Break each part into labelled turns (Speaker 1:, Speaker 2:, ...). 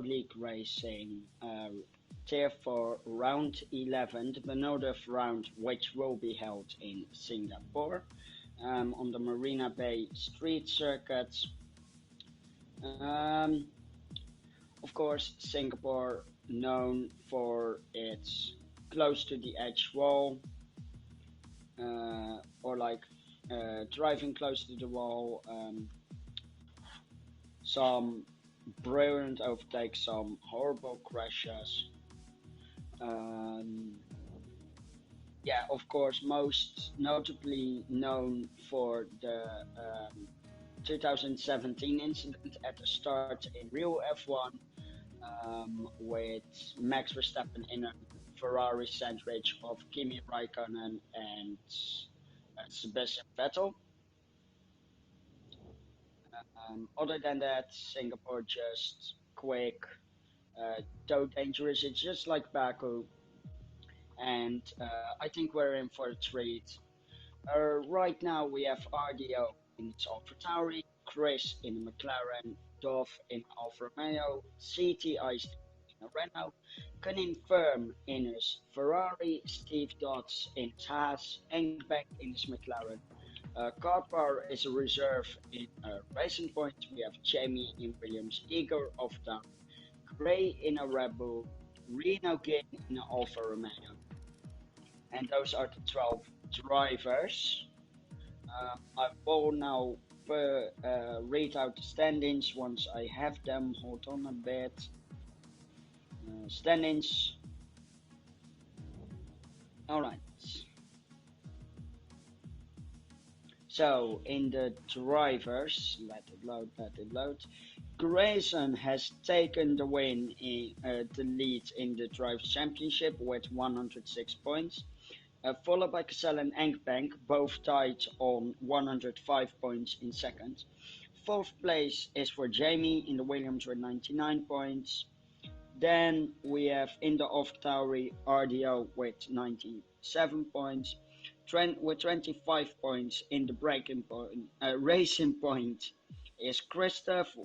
Speaker 1: League Racing Tier 4 Round 11, the penultimate round, which will be held in Singapore on the Marina Bay Street Circuit. Of course, Singapore known for its close to the edge wall, or like driving close to the wall, some brilliant overtakes, some horrible crashes. Yeah, of course, most notably known for the 2017 incident at the start in real F1, with Max Verstappen in a Ferrari sandwich of Kimi Raikkonen and Sebastian Vettel. Other than that, Singapore just quick, though dangerous. It's just like Baku, and I think we're in for a treat. Right now we have RDO in its AlphaTauri, Chris in a McLaren, Dov in Alfa Romeo, CT Ice in a Renault, Confirm in his Ferrari, Steve Dodds in his Haas, Engbank in his McLaren. Carpar is a reserve in Racing Point. We have Jamie in Williams, Igor Ofta, Gray in a Red Bull, Reno Gin in an Alfa Romeo. And those are the 12 drivers. I will now read out the standings once I have them. Hold on a bit. Standings. Alright. So, in the drivers, let it load. Grayson has taken the win in the lead in the Drivers' Championship with 106 points. Followed by Cassell and Engbank, both tied on 105 points in second. Fourth place is for Jamie in the Williams with 99 points. Then we have in the AlphaTauri RDO with 97 points. With 25 points in the Racing Point is Christoph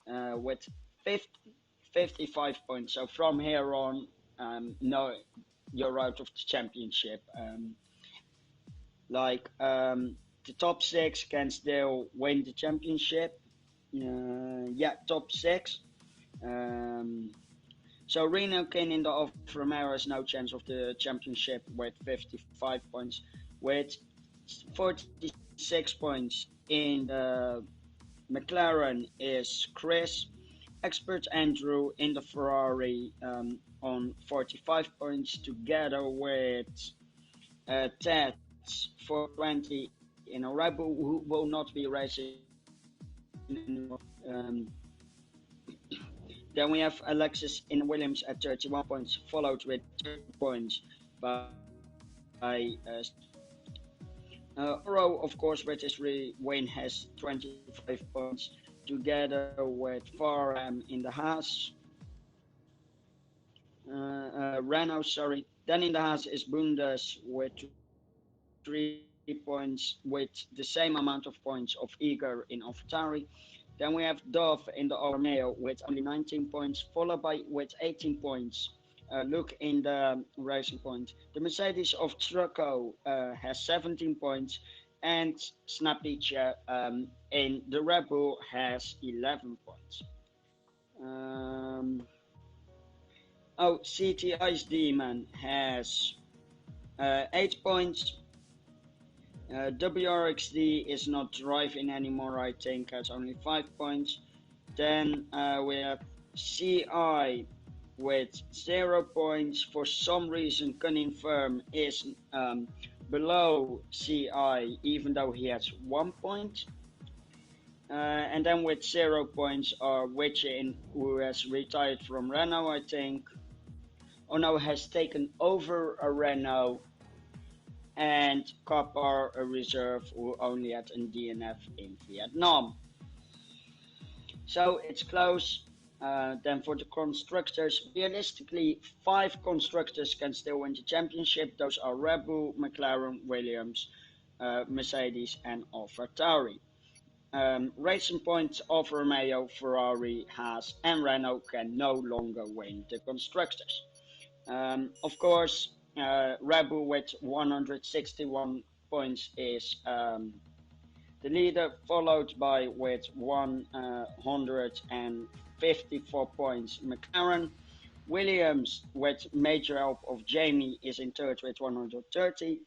Speaker 1: with 55 points. So from here on, no, you're out of the championship. The top 6 can still win the championship. Yeah, top 6. So Reno Kin in the Alfa Romeo has no chance of the championship with 55 points. With 46 points in the McLaren is Chris. Expert Andrew in the Ferrari on 45 points, together with Ted for 20 in a Red Bull, who will not be racing anymore. Then we have Alexis in Williams at 31 points, followed with 30 points by Aero, of course, with his win, has 25 points, together with Farham in the Haas. Renault, sorry. Then in the Haas is Bundes with 3 points, with the same amount of points of Igor in AlphaTauri. Then we have Dov in the Alfa Romeo with only 19 points, followed by with 18 points. Luke in the Racing Point. The Mercedes of Trucco has 17 points, and Snapice in the Red Bull has 11 points. CT Ice Demon has 8 points. WRXD is not driving anymore, I think, has only 5 points. Then we have CI with 0 points. For some reason, Confirm is below CI, even though he has 1 point. And then with 0 points are Witchin, who has retired from Renault, I think. Oh no, has taken over a Renault. And Kapar, a reserve, who only had a DNF in Vietnam. So it's close. Then for the constructors, realistically, 5 constructors can still win the championship. Those are Red Bull, McLaren, Williams, Mercedes, and AlphaTauri. Racing Point, Alfa Romeo, Ferrari, Haas, and Renault can no longer win the constructors. Of course, Red Bull with 161 points is the leader, followed by with 154 points McLaren. Williams, with major help of Jamie, is in third with 130.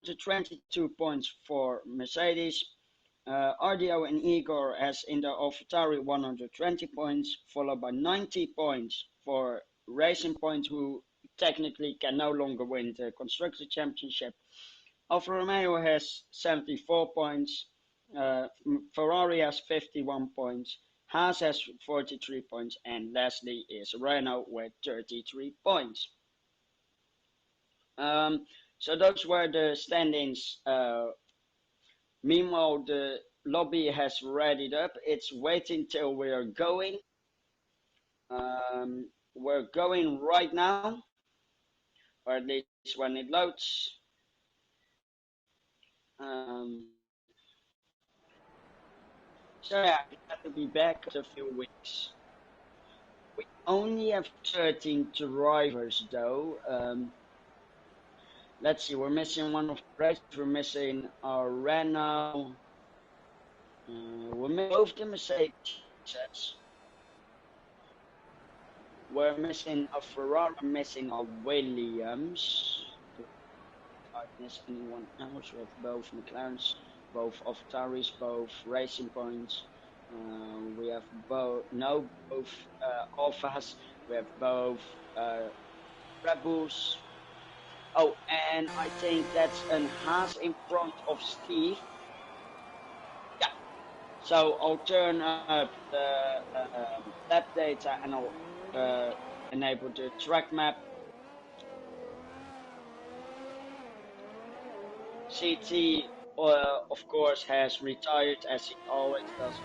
Speaker 1: 122 points for Mercedes. RDO and Igor has in the AlphaTauri 120 points, followed by 90 points for Racing Point, who technically can no longer win the Constructor Championship. Alfa Romeo has 74 points, Ferrari has 51 points, Haas has 43 points, and lastly is Renault with 33 points. So those were the standings. Meanwhile, the lobby has readied up. It's waiting till we are going. We're going right now, or at least when it loads. So yeah, glad to be back after a few weeks. We only have 13 drivers though. Let's see, we're missing one of the races. We're missing our Renault. We're missing both the Mercedes. We're missing a Ferrari. We're missing a Williams. Did I miss anyone else? We have both McLarens, both AlphaTauris, both Racing Points. We have both Alphas. We have both Red Bulls. Oh, and I think that's an Haas in front of Steve. Yeah. So I'll turn up the lap data and I'll enable the track map. CT, of course, has retired as he always does.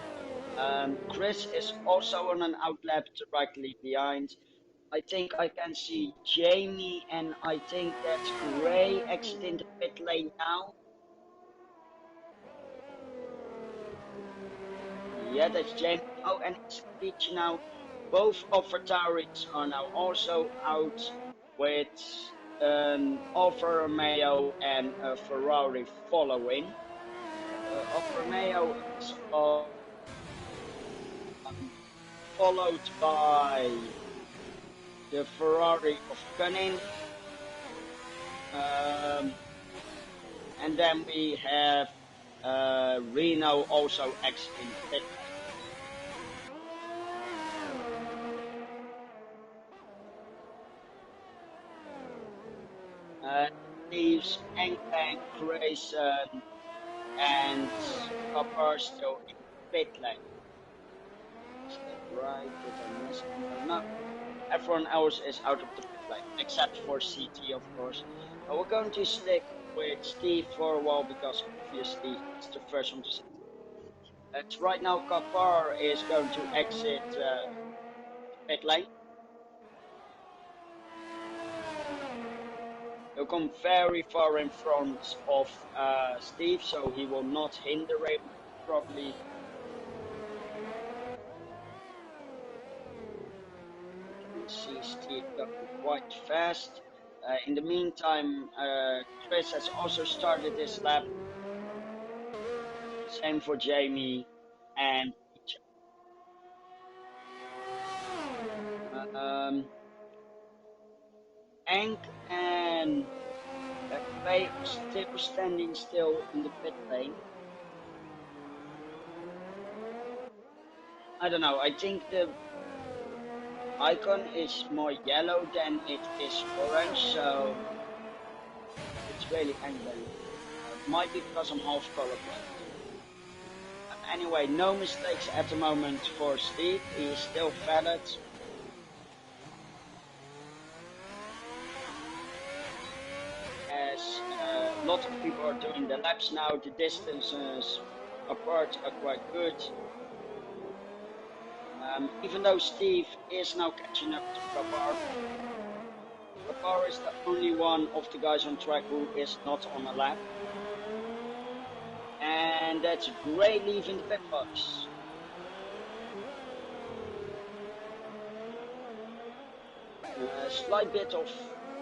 Speaker 1: Chris is also on an outlap directly behind. I think I can see Jamie, and I think that's Gray exiting the pit lane now. Yeah, that's Jamie. Oh, and it's Peach now. Both AlphaTauris are now also out with Alfa Romeo and Ferrari following. Alfa Romeo is followed by the Ferrari of Cunning. And then we have Reno also exiting the pit. Leaves Engbank, Grayson, and Copper still in pit lane. Is that right? Did I miss anyone? No. Everyone else is out of the pit lane, except for CT, of course. We're going to stick with Steve for a while because obviously it's the first one to see. Right now, Kapar is going to exit pit lane. He'll come very far in front of Steve, so he will not hinder him properly. You can see Steve going quite fast. In the meantime, Chris has also started this lap. Same for Jamie and Hank and Faye are still standing still in the pit lane. I don't know, I think the icon is more yellow than it is orange, so it's really angry. Might be because I'm half colorblind. Anyway, no mistakes at the moment for Steve, he is still feathered. As a lot of people are doing the laps now, the distances apart are quite good. Even though Steve is now catching up to Kapar. Kapar is the only one of the guys on track who is not on a lap. And and that's Gray leaving the pit box. Slight bit of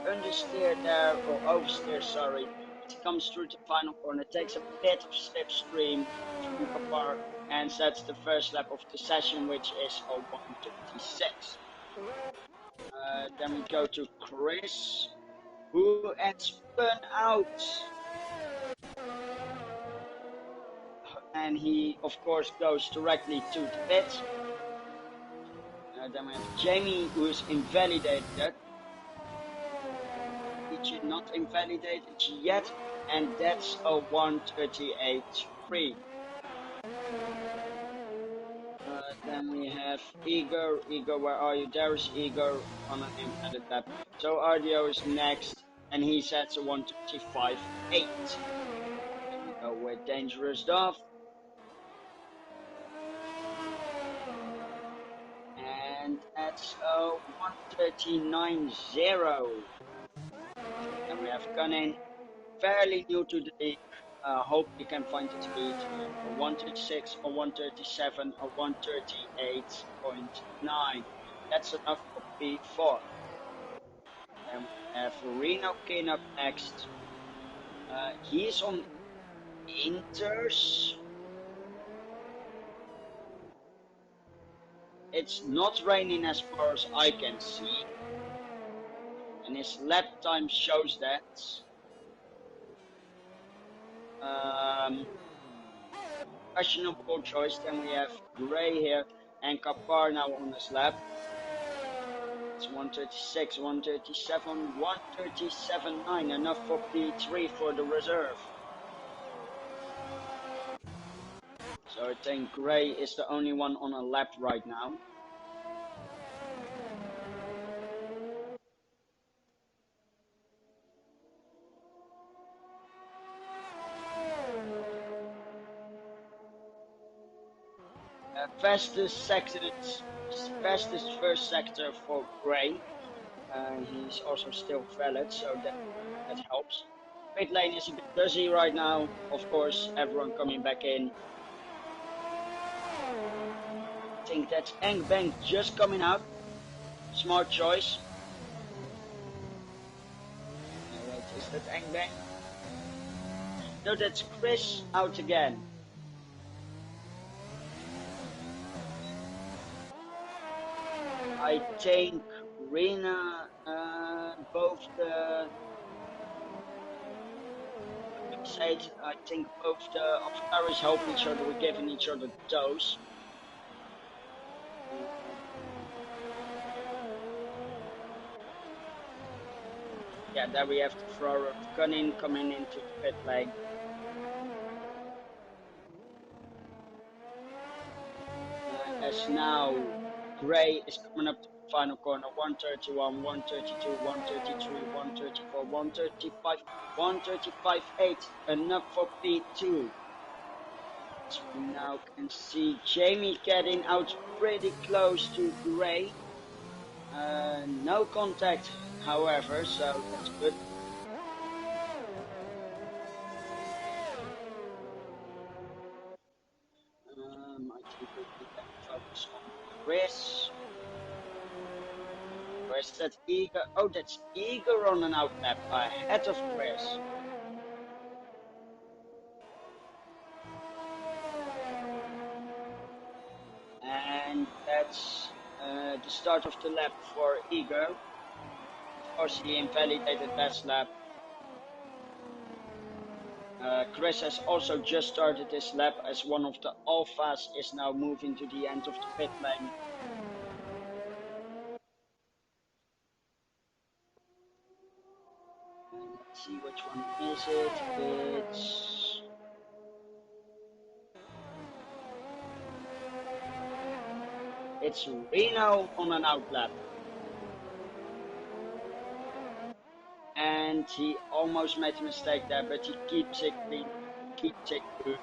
Speaker 1: understeer there, or oversteer, sorry. He comes through the final corner, takes a bit of slipstream from Kapar, and sets the first lap of the session, which is a 1:36. Then we go to Chris, who had spun out. And he, of course, goes directly to the pit. Then we have Jamie, who is invalidated. He's not invalidated yet, and that's a 1:38.3. Then we have Igor. Igor, where are you? There is Igor on an invalid lap. So RDO is next, and he sets a 1:35.8. Then we go with Dangerous Dove. And that's a 1:39.0. And we have Gunnin, fairly new to the league. Hope he can find the speed. A 1:36, a 1:37, a 1:38.9. That's enough for P4. And we have Reno King up next. He's on Inters. It's not raining as far as I can see. And his lap time shows that. Questionable choice. Then we have Gray here and Kapar now on his lap. It's 1:36, 1:37, 1:37.9. Enough for P3 for the reserve. So I think Gray is the only one on a lap right now. Fastest first sector for Gray. He's also still valid, so that helps. Pit lane is a bit busy right now. Of course, everyone coming back in. I think that's Engbang just coming out. Smart choice. No, wait, is that Engbang? No, that's Chris out again. I think Rena, both the I think both the avatars help each other. We're giving each other dose. Yeah, there we have the thrower of Gunning coming into the pit lane. As now Gray is coming up to the final corner. 1:31, 1:32, 1:33, 1:34, 1:35, 1:35.8. Enough for P2. So we now can see Jamie getting out pretty close to Gray. No contact, however, so that's good. I think we can focus on Chris. Where's that Igor? Oh, that's Igor on an outlap ahead of Chris. And that's the start of the lap for Igor. Of course, he invalidated last lap. Chris has also just started his lap as one of the alphas is now moving to the end of the pit lane. And let's see which one is it. It's Reno on an outlap. And he almost made a mistake there, but he keeps it clean, keeps it good.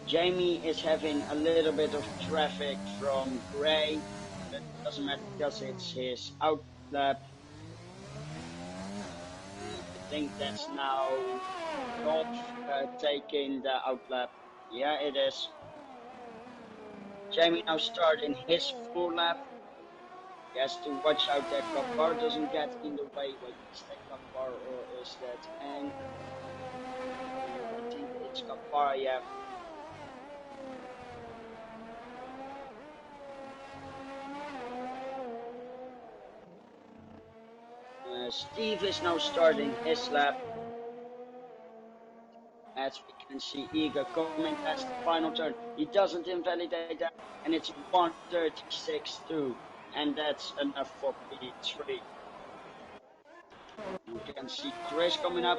Speaker 1: Jamie is having a little bit of traffic from Gray, but it doesn't matter because it's his outlap. think that's now Dolph taking the outlap. Yeah, it is. Jamie now starting his full lap. He has to watch out that Kapar doesn't get in the way. Wait, is that Kapar or is that Ang? I think it's Kapar, yeah. Steve is now starting his lap. As we can see, Eager coming past the final turn. He doesn't invalidate that, and it's 136.2, and that's enough for P3. We can see Chris coming up.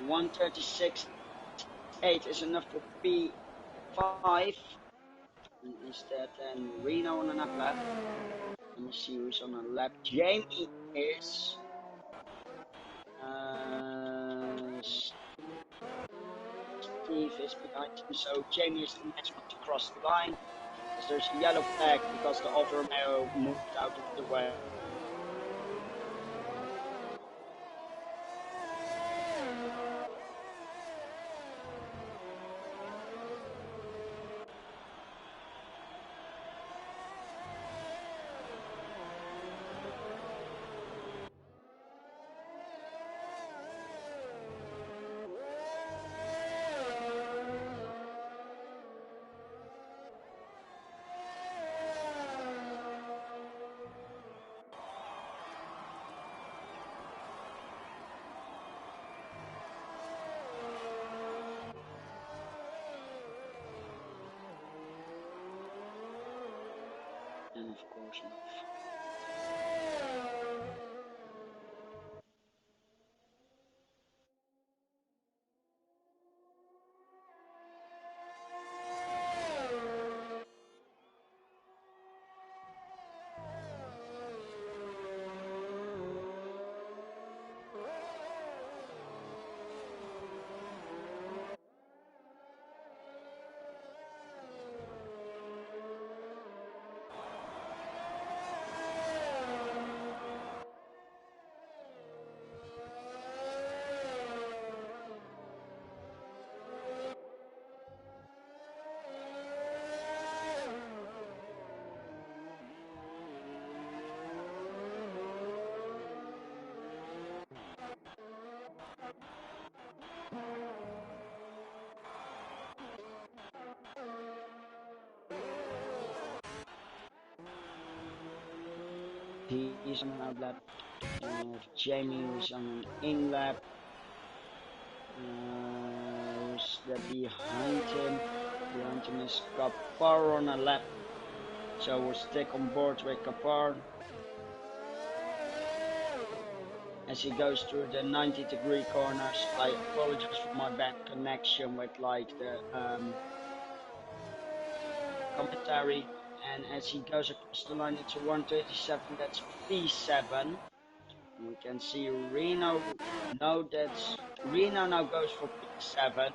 Speaker 1: 136.8 is enough for P5. And is that then Reno on an up lap? Let me see who's on a lap. Jamie is. Uh, Steve is behind him, so Jamie is the next one to cross the line. As there's a yellow flag because the Alfa Romeo moved out of the way. And of course enough. He's on an out lap. And Jamie who's on an in lap. Who's that behind him? Behind him is Kapar on a lap. So we'll stick on board with Kapar. As he goes through the 90-degree corners. I apologize for my bad connection with like the commentary. And as he goes across the line into 137, that's P7. We can see Reno. No, that's Reno now goes for P7.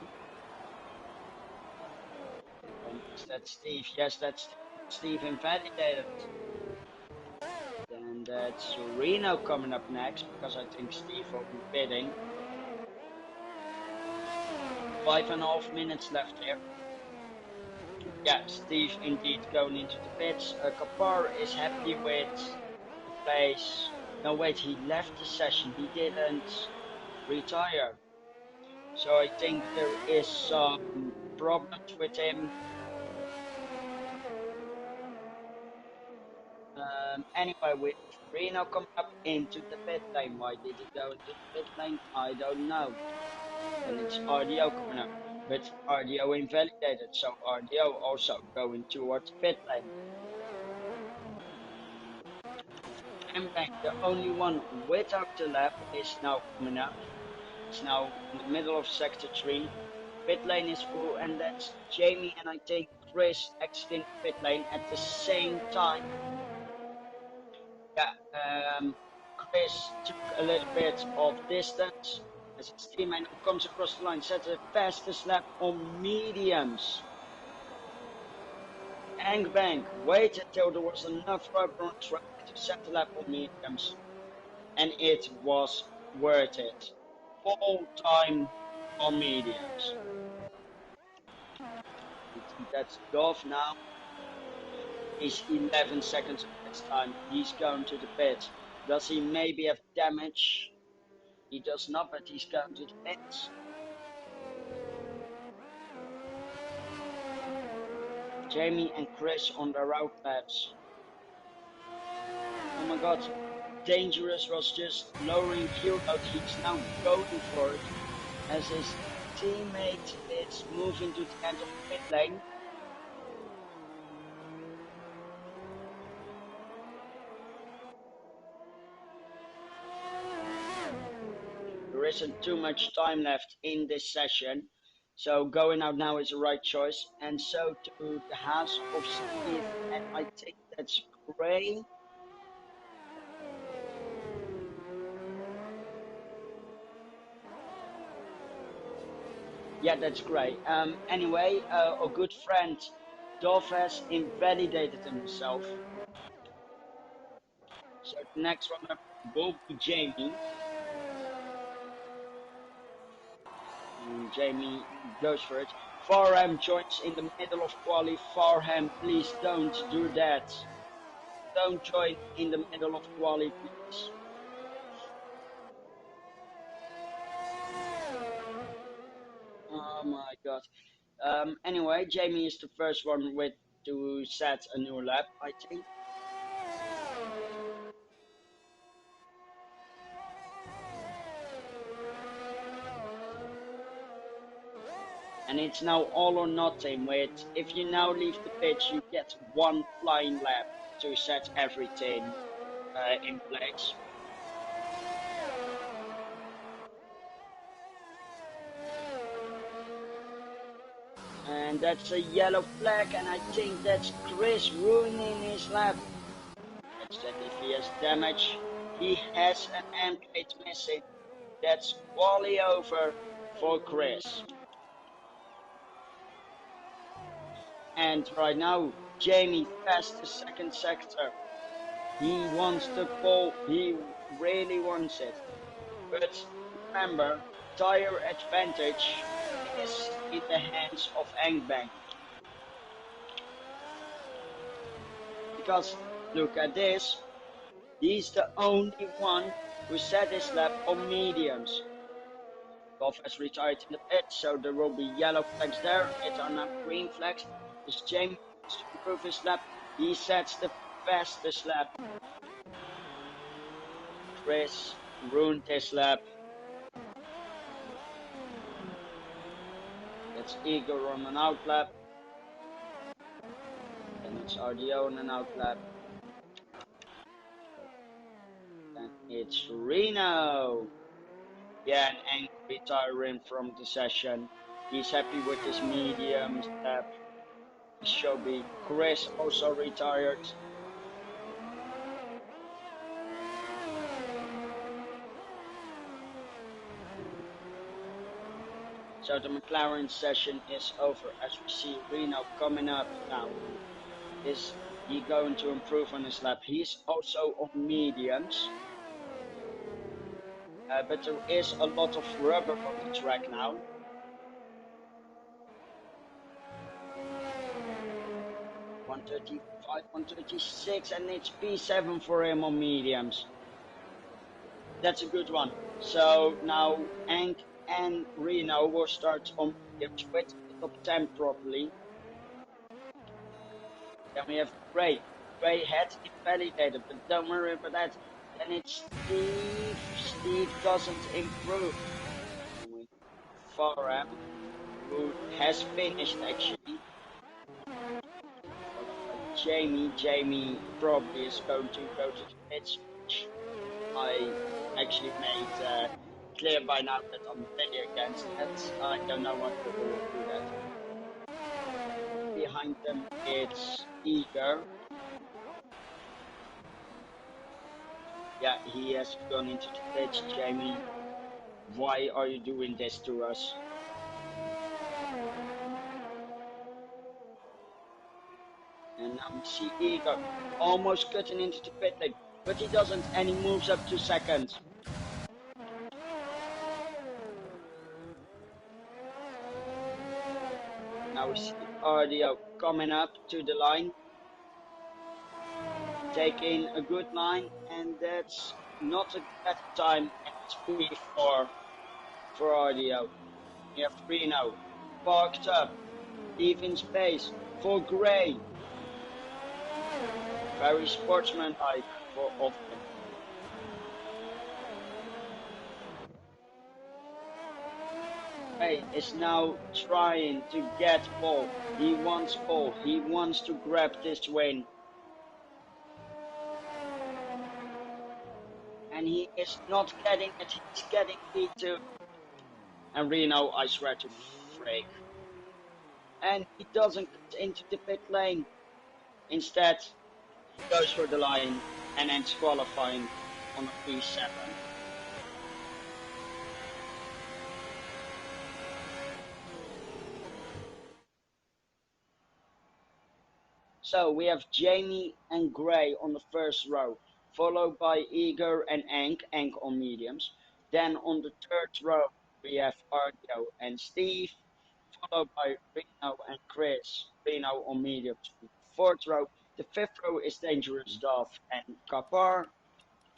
Speaker 1: And is that Steve? Yes, that's Steve invalidated. Then that's Reno coming up next because I think Steve will be bidding. 5.5 minutes left here. Yeah, Steve indeed going into the pits. Kapar is happy with the place. No, wait, he left the session. He didn't retire. So I think there is some problems with him. Anyway, with Reno coming up into the pit lane. Why did he go into the pit lane? I don't know. And it's RDO coming up. But RDO invalidated, so RDO also going towards pit lane. And back, the only one without the lap is now coming up. It's now in the middle of sector 3. Pit lane is full, and that's Jamie and I think Chris exiting pit lane at the same time. Yeah, Chris took a little bit of distance as his teammate comes across the line, sets the fastest lap on mediums. Angbang waited till there was enough rubber on track to set the lap on mediums. and it was worth it. Full time on mediums. I think that's Dove now. He's 11 seconds of his time. He's going to the pit. Does he maybe have damage? He does not, but he's going to the pit. Jamie and Chris on the route laps. Oh my god, Dangerous was just lowering fuel load. He's now going for it as his teammate is moving to the end of the pit lane. There isn't too much time left in this session, so going out now is the right choice. And so to the house of Steve, and I think that's Gray. Yeah, that's great. Anyway, a good friend, Dov has invalidated himself. So the next one will be Jamie. And Jamie goes for it. Farham joins in the middle of quali. Farham, please don't do that. Don't join in the middle of quali, please. Oh my god. Anyway, Jamie is the first one with to set a new lap, I think. And it's now all or nothing with, if you now leave the pitch, you get one flying lap to set everything in place. And that's a yellow flag, and I think that's Chris ruining his lap. Let's check if he has damage. He has an end plate missing. That's quali over for Chris. And right now, Jamie passed the second sector. He wants the pole. He really wants it. But remember, tire advantage is in the hands of Engbang. Because look at this. He's the only one who set his lap on mediums. Golf has retired in the pit, so there will be yellow flags there. It are now green flags. As Jamie wants to improve his lap, he sets the fastest lap. Chris ruined his lap. That's Igor on an out lap. And it's RDO on an out lap. And it's Reno. Yeah, and Ang retiring from the session. He's happy with his medium lap. Shobi. Chris also retired. So the McLaren session is over as we see Reno coming up now. Is he going to improve on his lap? He's also on mediums. But there is a lot of rubber on the track now. 135, 136, and it's P7 for him on mediums. That's a good one. So now Hank and Reno will start on mediums with the top 10 properly. Then we have Ray. Ray had invalidated, but don't worry about that. Then it's Steve. Steve doesn't improve. Farham, who has finished actually. Jamie. Jamie probably is going to go to the pitch, which I actually made clear by now that I'm really against that. I don't know what people will do that. Behind them it's Igor. Yeah, he has gone into the pitch. Jamie, why are you doing this to us? And now we see Igor almost cutting into the pit lane. but he doesn't, and he moves up to second. Now we see Ardio coming up to the line, taking a good line, and that's not a bad time, and it's P4 for Ardio. We have Reno parked up, leaving space for Gray. Very sportsmanlike of him. Gray is now trying to get pole. He wants pole. He wants to grab this win. And he is not getting it. He's getting P2. And Reno, I swear to freak. And he doesn't get into the pit lane. Instead, he goes for the line and ends qualifying on a P7. So we have Jamie and Gray on the first row, followed by Igor and Ank on mediums. Then on the third row, we have Ardio and Steve, followed by Reno and Chris, Reno on mediums. Fourth row, the fifth row is Dangerous Dove and Kapar.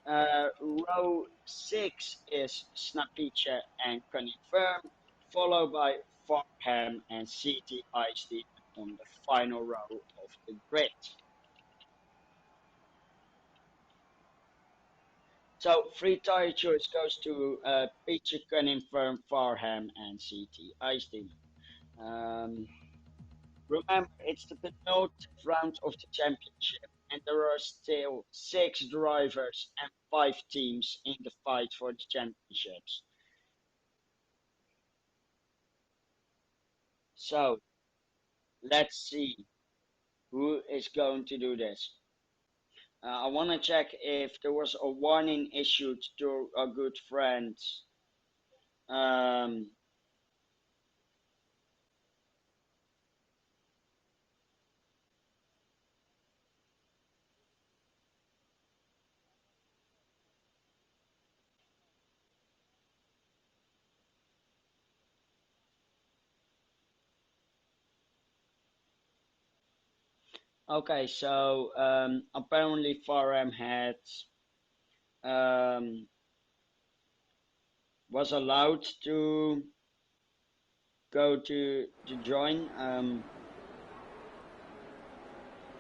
Speaker 1: Row 6 is Snapiche and Confirm, followed by Farham and CT Ice on the final row of the grid. So free tire choice goes to Peter Confirm, Farham and CT Ice Remember, it's the penultimate round of the championship, and there are still 6 drivers and 5 teams in the fight for the championships. So let's see who is going to do this. I want to check if there was a warning issued to our good friend. Um, okay, so apparently Farham had um, was allowed to go to join.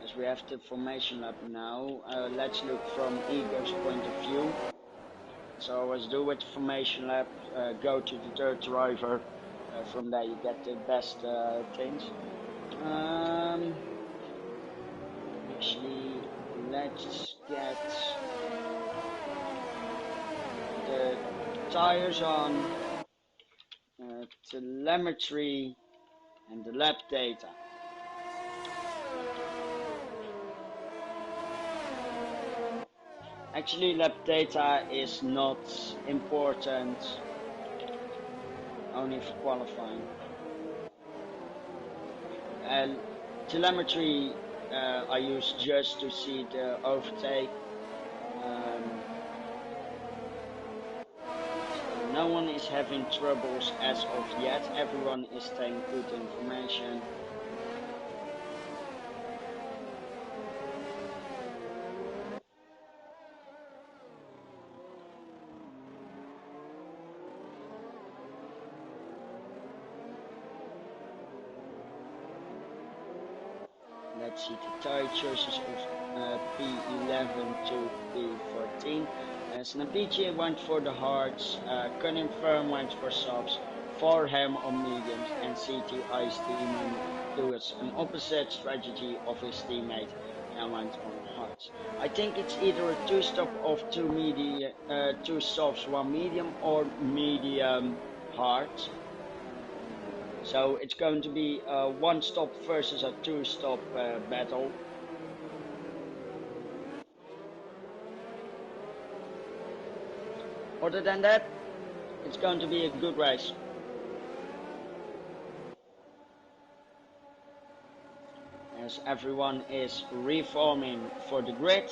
Speaker 1: As we have the formation lab now, let's look from Ego's point of view. So let's do with the formation lab. Go to the third driver. From there you get the best things. Actually, let's get the tires on, telemetry, and the lab data. Actually, lab data is not important, only for qualifying. And telemetry I use just to see the overtake. No one is having troubles as of yet. Everyone is staying good information. Let's see the tire choices of P11 to P14. Snapiche went for the hards, Cunning Firm went for subs, Farham on mediums, and CT Ice Demon towards an opposite strategy of his teammate and went on hards. I think it's either a two-stop of two stops, one medium, or medium hard. So it's going to be a one-stop versus a two-stop battle. Other than that, it's going to be a good race. As everyone is reforming for the grid.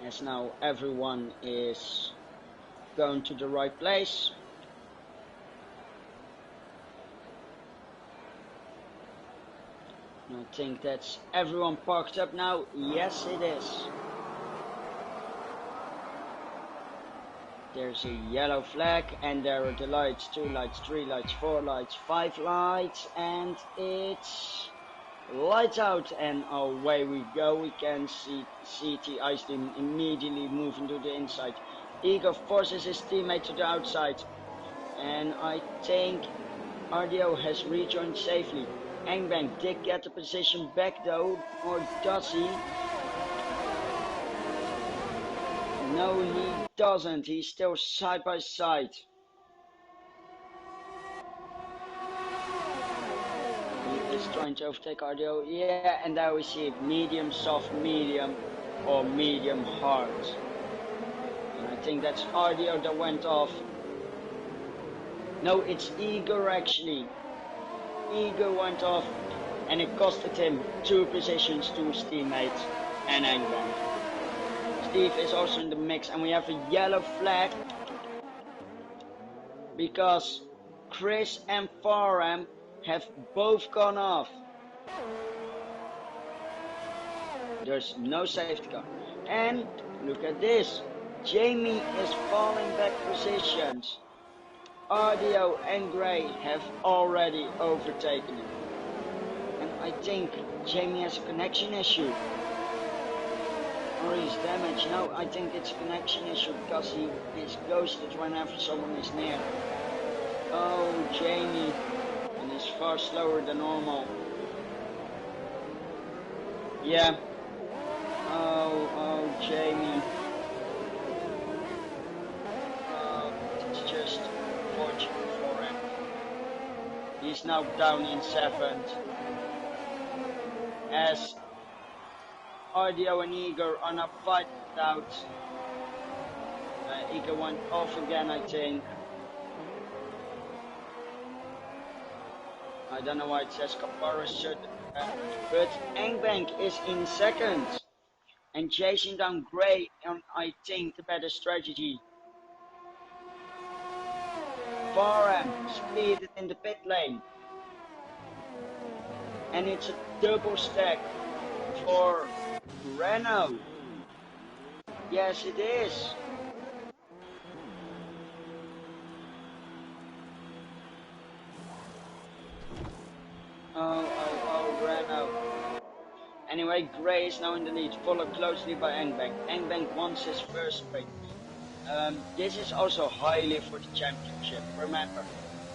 Speaker 1: as now everyone is going to the right place. I think that's everyone parked up now. Yes, it is. There's a yellow flag, and there are the lights, 2 lights, 3 lights, 4 lights, 5 lights, and it's lights out, and away we go. We can see the ice team immediately moving to the inside. Igor forces his teammate to the outside, and I think RDO has rejoined safely. Engbang did get the position back though, or does he? No, he doesn't. He's still side by side. He is trying to overtake RDO. Yeah, and now we see it. Medium, soft, medium, or medium hard. And I think that's RDO that went off. No, it's Igor actually. Igor went off, and it costed him 2 positions to his teammates and Engbang. Steve is also in the mix, and we have a yellow flag because Chris and Farham have both gone off. There's no safety car. And look at this. Jamie is falling back positions. RDO and Gray have already overtaken him. And I think Jamie has a connection issue. Or he's damaged. No, I think it's a connection issue because he is ghosted whenever someone is near. Oh, Jamie. And he's far slower than normal. Yeah. Oh, Jamie. It's just fortunate for him. He's now down in 7th. As RDO and Igor are now fighting out. Igor went off again, I think. I don't know why it says Kapara should, but Engbang is in 2nd and chasing down Gray on, I think, the better strategy. Farham speeded in the pit lane, and it's a double stack for Renault. Yes, it is. Oh, Renault. Anyway, Gray is now in the lead, followed closely by Engbang. Engbang wants his first race. This is also highly for the championship. Remember,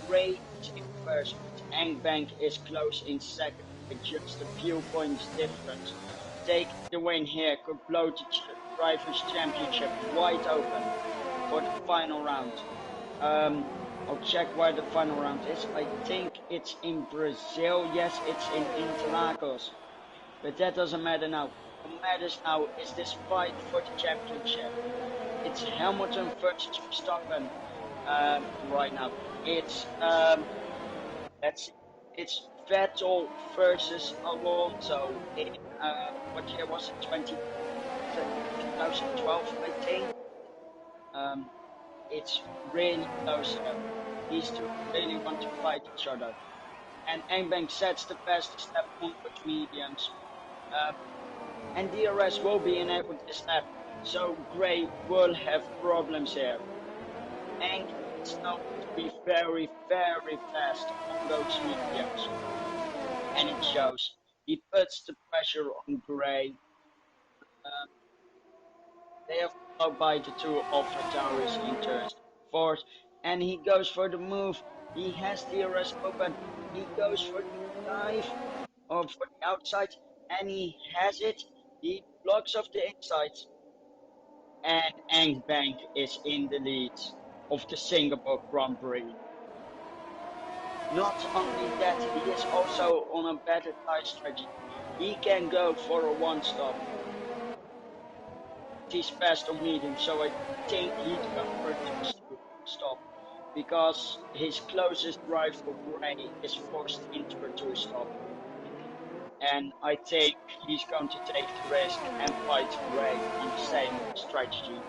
Speaker 1: Gray is in 1st, Engbang is close in 2nd, with just a few points difference. Take the win here could blow the Drivers' Championship wide open for the final round. I'll check where the final round is. I think it's in Brazil. Yes, it's in Interlagos. But that doesn't matter now. What matters now is this fight for the championship. It's Hamilton versus Verstappen right now. It's it's Vettel versus Alonso in what year was it? 2012, I think. It's really close. These two really want to fight each other. And Engbang sets the best step onward mediums. And DRS will be enabled this lap, so Gray will have problems here. And it's now going to be very, very fast on those mediums. And it shows. He puts the pressure on Gray. They have followed by the 2 Alpha Tauris in turns 4th, and he goes for the move. He has DRS open. He goes for the dive, or for the outside, and he has it. He blocks off the inside, and Engbang is in the lead of the Singapore Grand Prix. Not only that, he is also on a better tire strategy. He can go for a 1-stop. He's fast on medium, so I think he'd go for a 2-stop, because his closest rival Gray is forced into a 2-stop. And I think he's going to take the risk and fight Gray on the same strategy.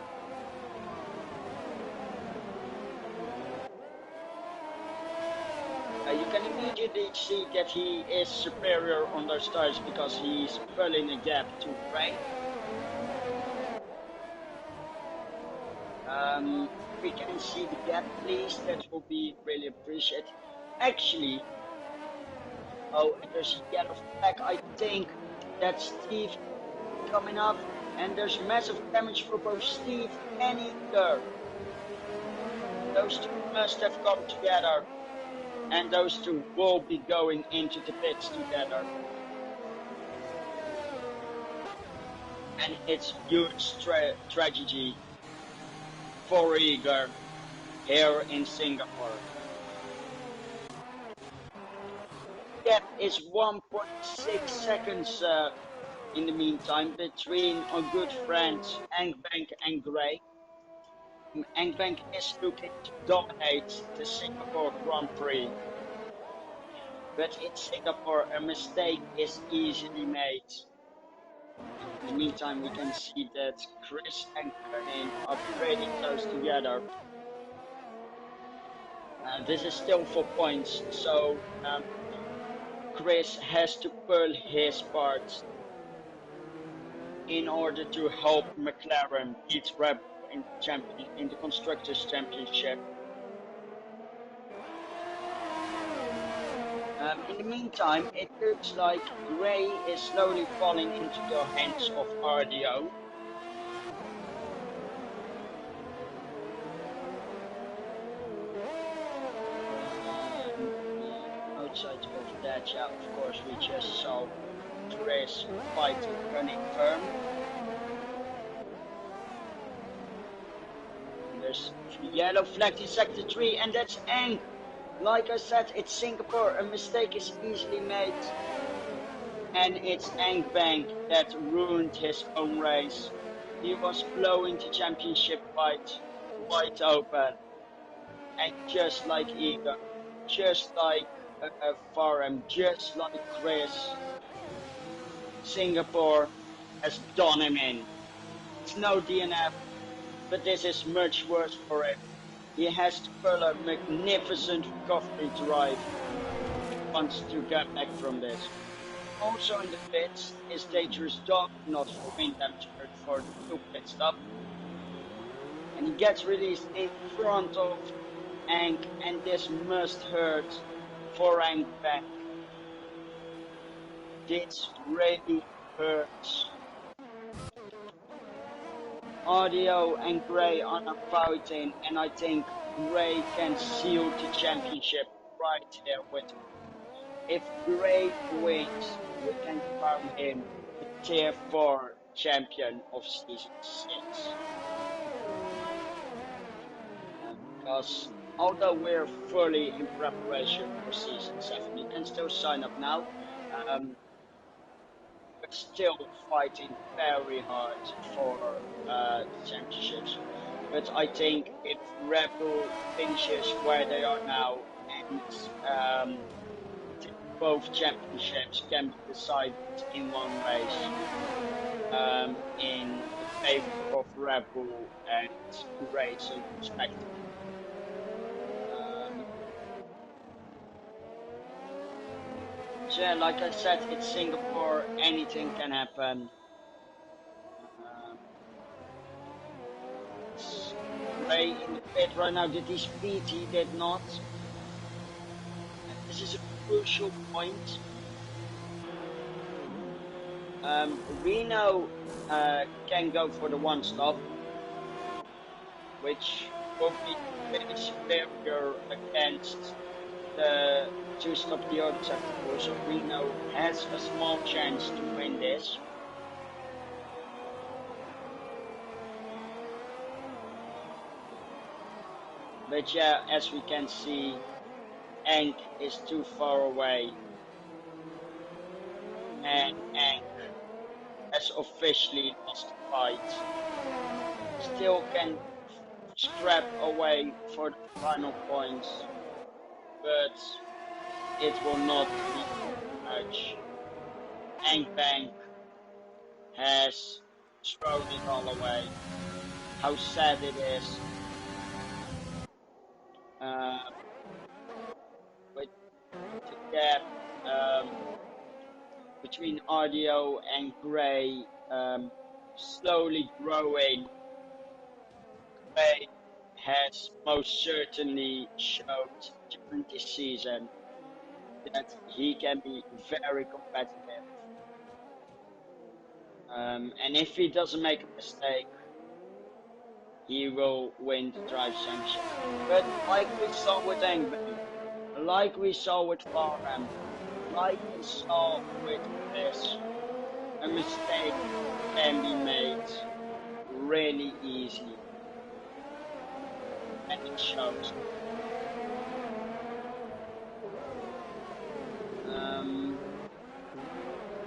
Speaker 1: You can immediately see that he is superior on those tires because he's pulling a gap to Gray. We can see the gap, please. That will be really appreciated. Actually, oh, and there's a yellow flag. I think that's Steve coming up, and there's massive damage for both Steve and Igor. Those two must have come together, and those two will be going into the pits together. And it's huge tragedy for Igor here in Singapore. Gap is 1.6 seconds in the meantime between our good friends Angbank and Gray. Angbank is looking to dominate the Singapore Grand Prix. But in Singapore, a mistake is easily made. In the meantime, we can see that Chris and Kernin are pretty close together. This is still for points, so Chris has to pull his part in order to help McLaren beat Red Bull in the Constructors' Championship. In the meantime, it looks like Gray is slowly falling into the hands of RDO. Outside of that, yeah, of course, we just saw Chris fighting running firm. And there's yellow flag in sector 3, and that's Ang. Like I said, it's Singapore, a mistake is easily made. And it's Ang Bang that ruined his own race. He was blowing the championship fight wide open. And just like Igor, just like Farham, just like Chris, Singapore has done him in. It's no DNF, but this is much worse for him. He has to pull a magnificent recovery drive if he wants to get back from this. Also in the pits is Dangerous Dog, not for wind damage, but for the 2 pit stop. And he gets released in front of Ang, and this must hurt for Ang back. This really hurts. Audio and Gray are now fighting, and I think Gray can seal the championship right here with him. If Gray wins, we can crown him the Tier 4 champion of Season 6. Because although we're fully in preparation for Season 7, you can still sign up now. We're still fighting very hard for the championships. But I think if Red Bull finishes where they are now and both championships can be decided in one race in favor of Red Bull and Racing respectively. So yeah, like I said, it's Singapore, anything can happen. It's Ray in the pit right now, did he speed? He did not. This is a crucial point. Reno can go for the 1 stop, which will be very superior against the 2 stop the other sector. So Reno has a small chance to win this. But yeah, as we can see, Ank is too far away. And Ank has officially lost the fight. Still can scrap away for the final points, but it will not be much. and Bank has thrown it all away. How sad it is. Uh, with the gap between Audio and Gray slowly growing, Gray has most certainly showed during this season that he can be very competitive. And if he doesn't make a mistake, he will win the Drive Championship. But like we saw with Engbank, like we saw with Farham, like we saw with Chris, a mistake can be made really easily, and it shows. Um,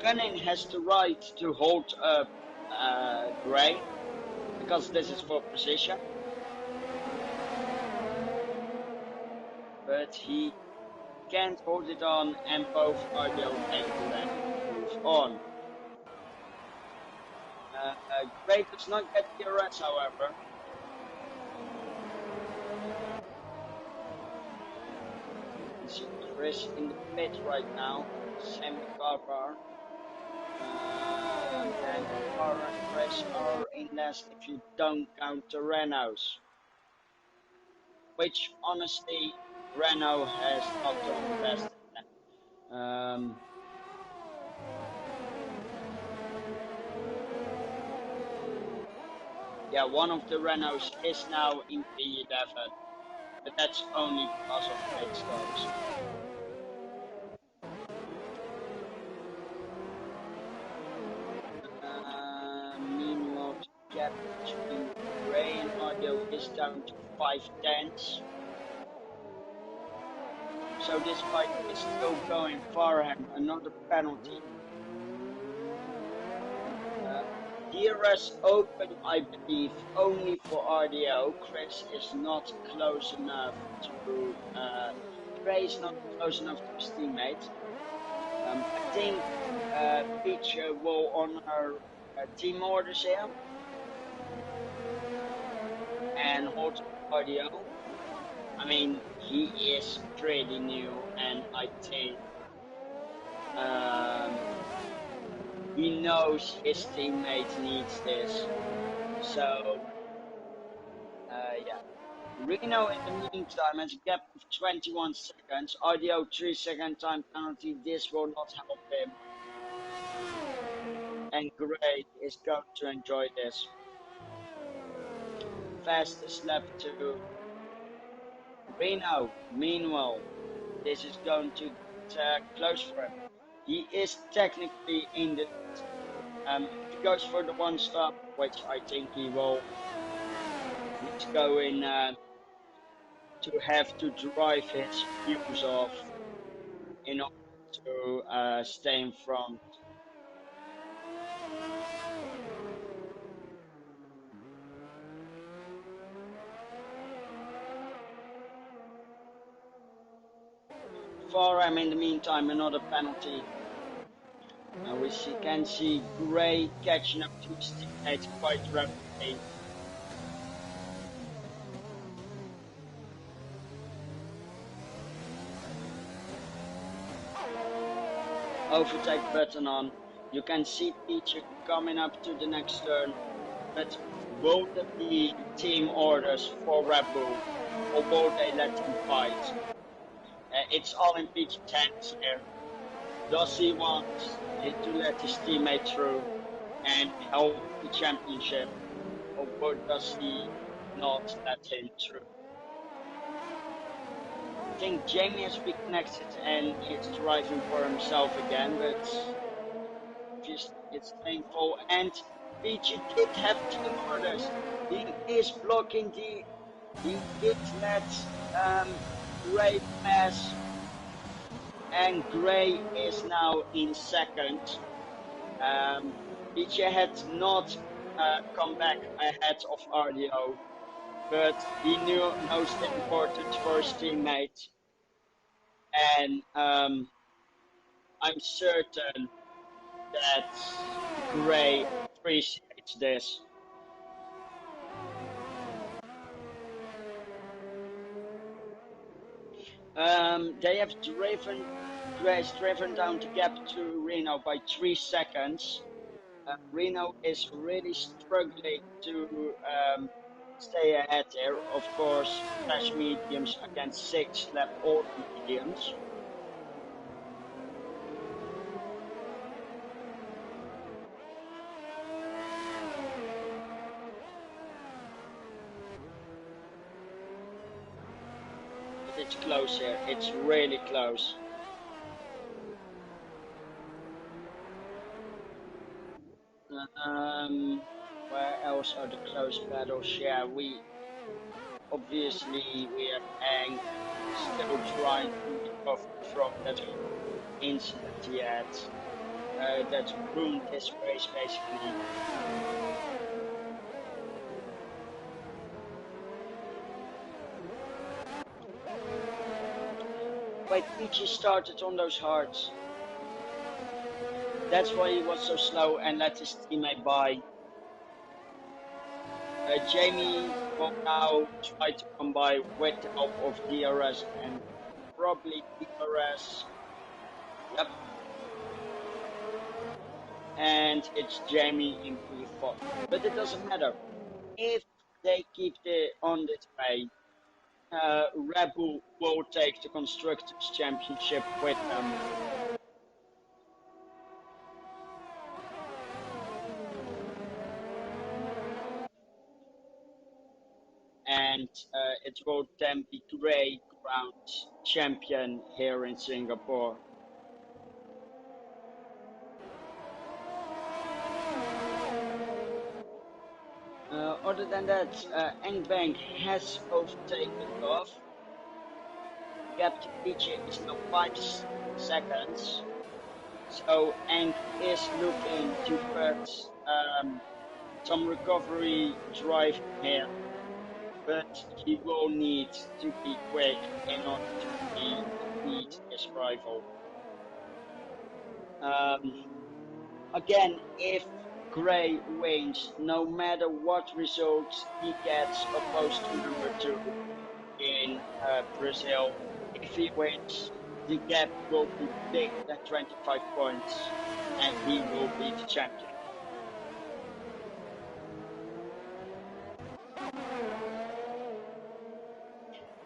Speaker 1: Gunning has the right to hold up Gray because this is for position, but he can't hold it on, and both Audio and Gray move on. Gray does not get DRS, however. You see Chris in the pit right now, same with Carver. And Carver and Chris are in last if you don't count the Renaults, which honestly Renault has not done the best at. Yeah, one of the Renaults is now in P11, but that's only because of pit stops. Meanwhile, the gap between Gray and Audio is down to 5 tenths. So this fight is still going for him. Another penalty. DRS open, I believe, only for RDO. Chris is not close enough to. Gray is not close enough to his teammate. I think Peach will honor team orders here and hold RDO. I mean, he is pretty new, and I think he knows his teammate needs this. So, yeah. Reno, in the meantime, has a gap of 21 seconds. Audio 3-second time penalty. This will not help him. And Gray is going to enjoy this. Fastest lap to Reno. Meanwhile, this is going to get close for him. He is technically in the. If he goes for the one stop, which I think he will, he's going to have to drive his fuse off in order to stay in front. For him, in the meantime, another penalty. And we can see Gray catching up to his teammates quite rapidly. Overtake button on. You can see Peach coming up to the next turn. But will there be team orders for Red Bull, or will they let him fight? It's all in Peach's hands here. Does he want to let his teammate through and help the championship, or does he not let him through? I think Jamie has reconnected and is driving for himself again, but just it's painful. And Peachy did have team orders. He is blocking the. He did let Gray pass, and Gray is now in second. Peachy had not come back ahead of RDO, but he knows the importance for his teammate, and I'm certain that Gray appreciates this. They have Gray's driven down the gap to Reno by 3 seconds. Reno is really struggling to stay ahead there. Of course, fresh mediums against 6 lap older mediums. But it's close here. It's really close. Um, where else are the close battles? Yeah, we have Ang still trying to recover from that incident yet. That ruined his race basically. Wait, Peachy started on those hards. That's why he was so slow and let his teammate by. Jamie will now try to come by with the help of DRS and probably DRS. Yep. And it's Jamie in P4. But it doesn't matter. If they keep on this way, Red Bull will take the Constructors' Championship with them. And it will then be Gray crowned champion here in Singapore. Other than that, Engbank has overtaken off. Gap to Piche is now 5 seconds. So Eng is looking to put some recovery drive here, but he will need to be quick in order to beat his rival. Um, Again, if Gray wins, no matter what results he gets opposed to number 2 in Brazil, if he wins, the gap will be bigger than 25 points and he will be the champion.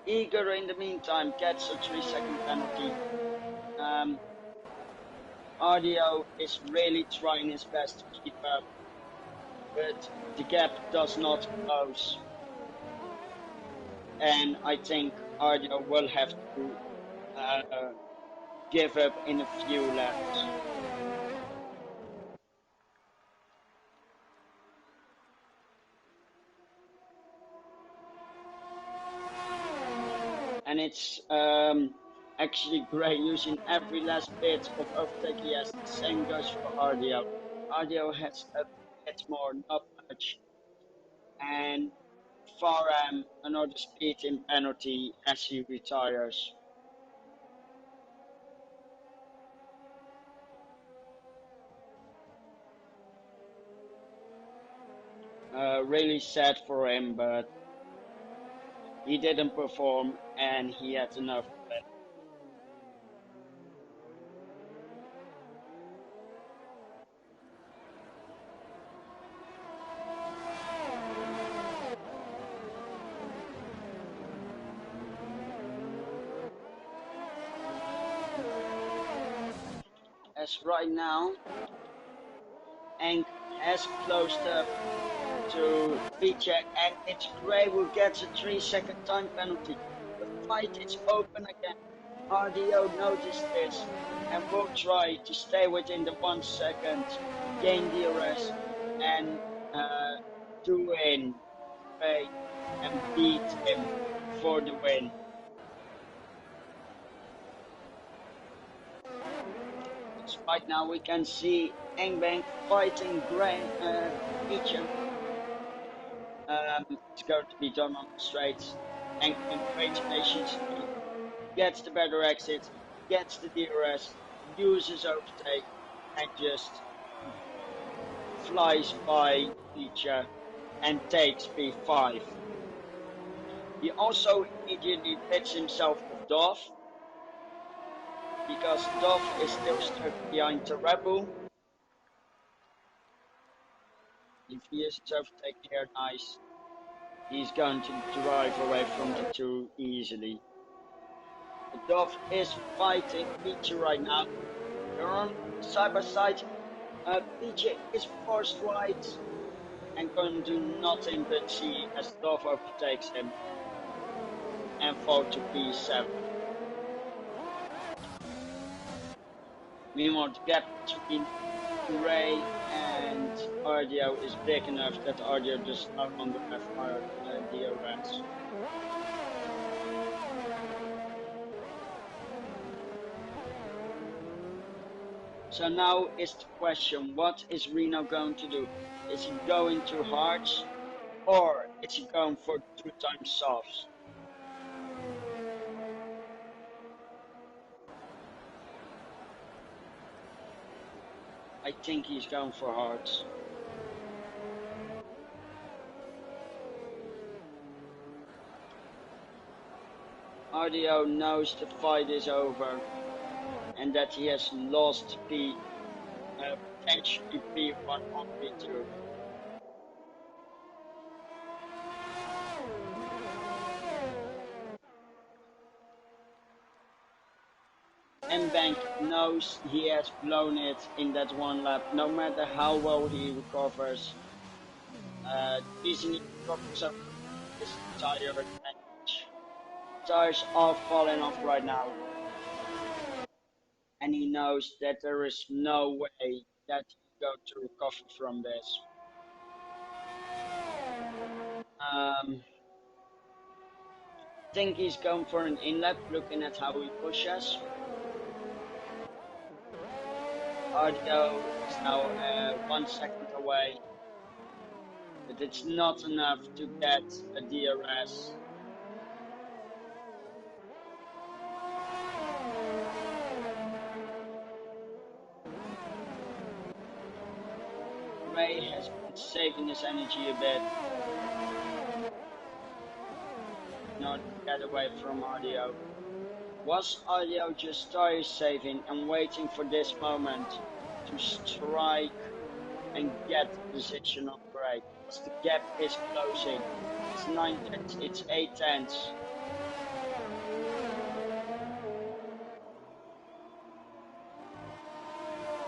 Speaker 1: Eager, in the meantime, gets a 3-second penalty. Audio is really trying his best to keep up, but the gap does not close. And I think Audio will have to give up in a few laps. And it's actually Gray using every last bit of overtake he has. The same goes for Ardio. Ardio has a bit more, not much. And Faram another speeding penalty as he retires. Really sad for him, but he didn't perform and he had enough of it. As right now, Enk has closed up to Pichek and it's Gray who gets a 3-second time penalty. The fight is open again. RDO noticed this and will try to stay within the 1 second, gain DRS and do in Gray and beat him for the win. So right now we can see Engbank fighting Gray, Pichek. It's going to be done on the straights. Engbank waits patiently, gets the better exit, gets the DRS, uses overtake, and just flies by Teacher and takes B5. He also immediately bets himself of Dove, because Dove is still stuck behind the rebel. If he is overtaking here, nice. He's going to drive away from the two easily. The Dove is fighting Peachy right now. They're on side by side. Peachy is forced right and can do nothing but see as Dove overtakes him and fall to P7. Meanwhile, the gap between Ray and RDO is big enough that RDO does no longer have DRS. So now is the question, what is Reno going to do? Is he going to hards or is he going for 2 times softs? I think he's going for hards. RDO knows the fight is over and that he has lost potentially P1 on P2. Bank knows he has blown it in that one lap, no matter how well he recovers. Easily recovers up his tire damage. Tires are falling off right now. And he knows that there is no way that he's going to recover from this. Think he's going for an inlet, looking at how he pushes. RDO is now 1 second away, but it's not enough to get a DRS. Ray has been saving his energy a bit in order to get away from RDO. Was RDO just tire saving and waiting for this moment to strike and get the position on Ray? As the gap is closing. It's 9 tenths, it's 8 tenths.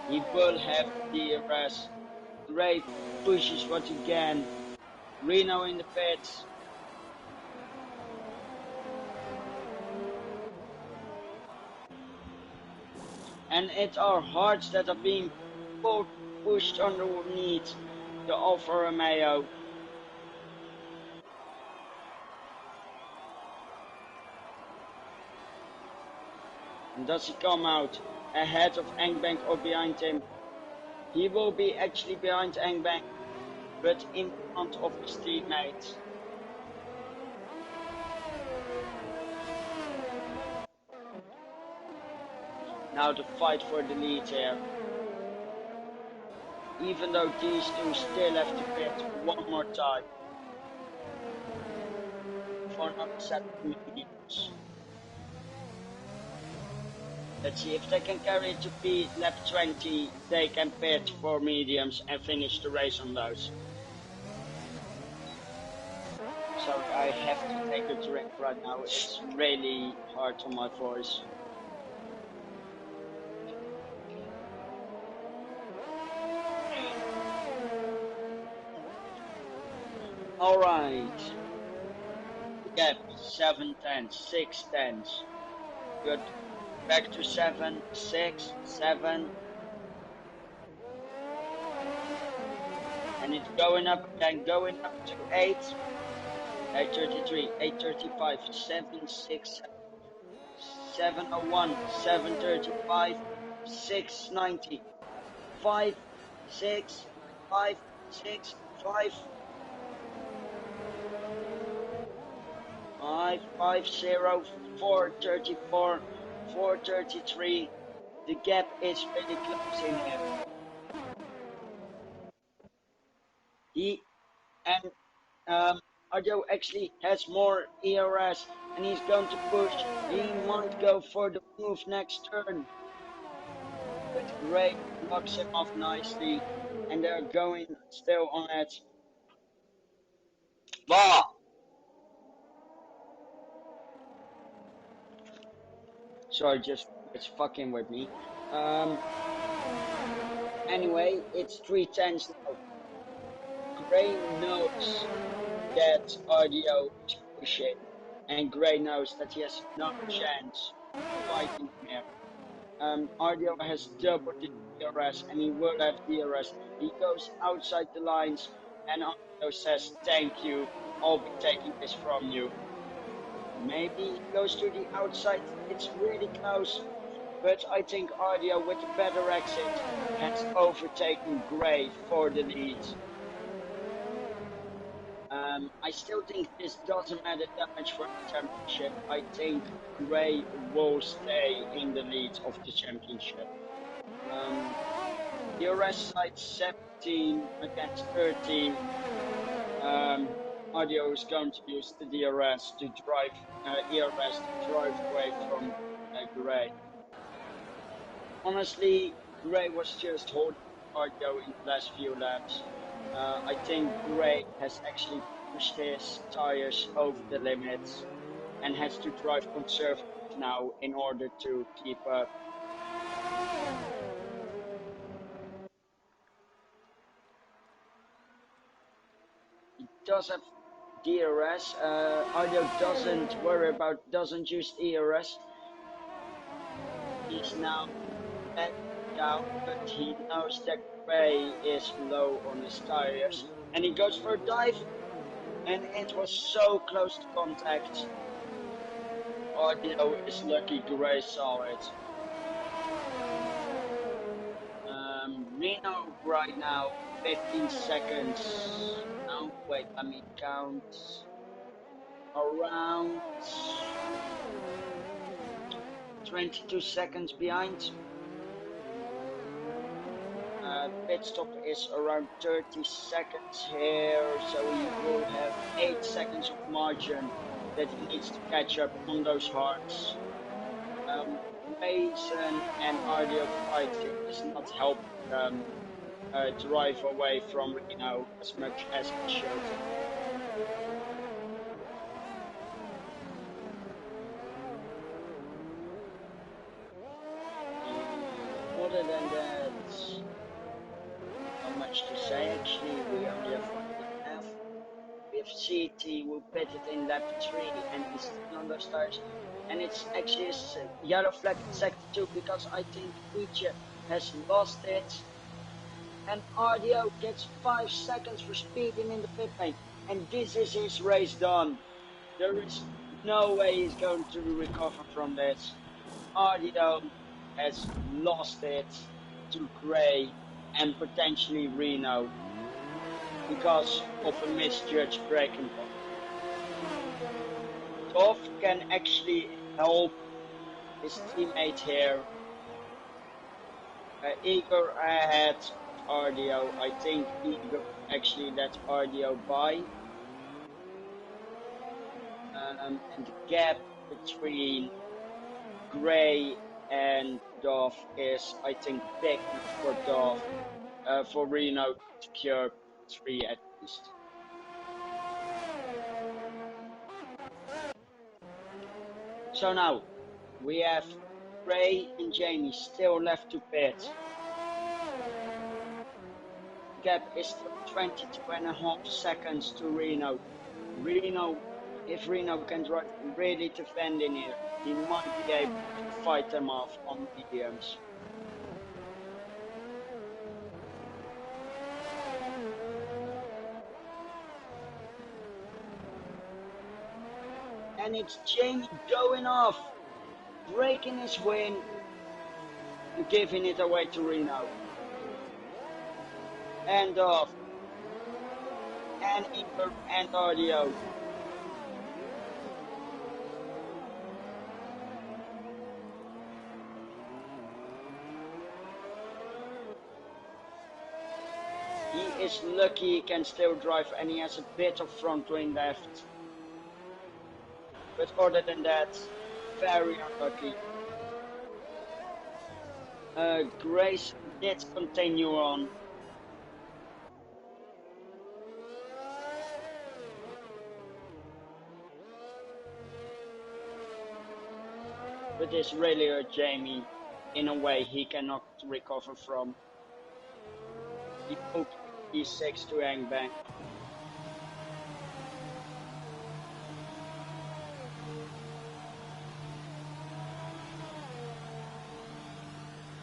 Speaker 1: He will have the DRS. Ray pushes what he can. Reno in the pits. And it are hearts that are being pushed underneath the Alfa Romeo. And does he come out ahead of Engbank or behind him? He will be actually behind Engbank, but in front of his teammates. Now the fight for the lead here. Even though these two still have to pit one more time for another 7 minutes. Let's see if they can carry it to lap 20. They can pit for mediums and finish the race on those. So I have to take a drink right now. It's really hard on my voice. Alright. Gap 7 tenths, 6 tenths. Good. Back to 7, 6, 7. And it's going up again, going up to 8. 833, 835, 767, 701, 735, 690, 5, 6, 5, 6, 5, 5, 5, 0, 434, 433. The gap is really closing here. He and Arjo actually has more ERS and he's going to push. He might go for the move next turn, but Gray blocks him off nicely, and they're going still on it. Bah! Sorry, just it's fucking with me. Um. Anyway, it's 3 tenths now. Gray knows that Audio is pushing, and Gray knows that he has no chance fighting him here. Audio has double the DRS, and he will have DRS. He goes outside the lines, and Audio says, "Thank you, I'll be taking this from you." Maybe he goes to the outside. It's really close, but I think Audio, with a better exit, has overtaken Gray for the lead. I still think this doesn't matter that much for the championship. I think Gray will stay in the lead of the championship. The rest side 17 against 30. Audio is going to use the DRS to drive ERS to drive away from Gray. Honestly, Gray was just holding Audio in the last few laps. I think Gray has actually pushed his tires over the limits and has to drive conservative now in order to keep up. He does have DRS. Audio doesn't use ERS. He's now back down, but he knows that Gray is low on his tires, and he goes for a dive, and it was so close to contact. Audio is lucky Gray saw it. Reno right now, 15 seconds. Now, wait, let me count. Around 22 seconds behind. Pit stop is around 30 seconds here, so he will have 8 seconds of margin that he needs to catch up on those hards. Mason and Audio fighting is not helping them drive away from Reno as much as it should. Other than that, not much to say actually. We only have 1.5. We have CT who pitted in lap 3 and he's still on those tires. And it's actually a yellow flag in sector 2 because I think Ichi has lost it. And Audio gets 5 seconds for speeding in the pit lane. And this is his race done. There is no way he's going to recover from this. Audio has lost it to Gray and potentially Reno because of a misjudged braking point. Dov can actually help his teammate here. Igor ahead Audio. I think Igor actually let Audio by. And the gap between Gray and Dov is, I think, big enough for Dov, for Reno to secure 3 at least. So now, we have Gray and Jamie still left to pit. Gap is still 22.5 seconds to Reno. If Reno can drive really defend in here, he might be able to fight them off on mediums. And it's Jamie going off, breaking his win, and giving it away to Reno. And off. And Igor and Audio. He is lucky he can still drive and he has a bit of front wing left. But other than that, very unlucky. Grace did continue on. But this really hurt Jamie in a way he cannot recover from. He poked E6 to hang back.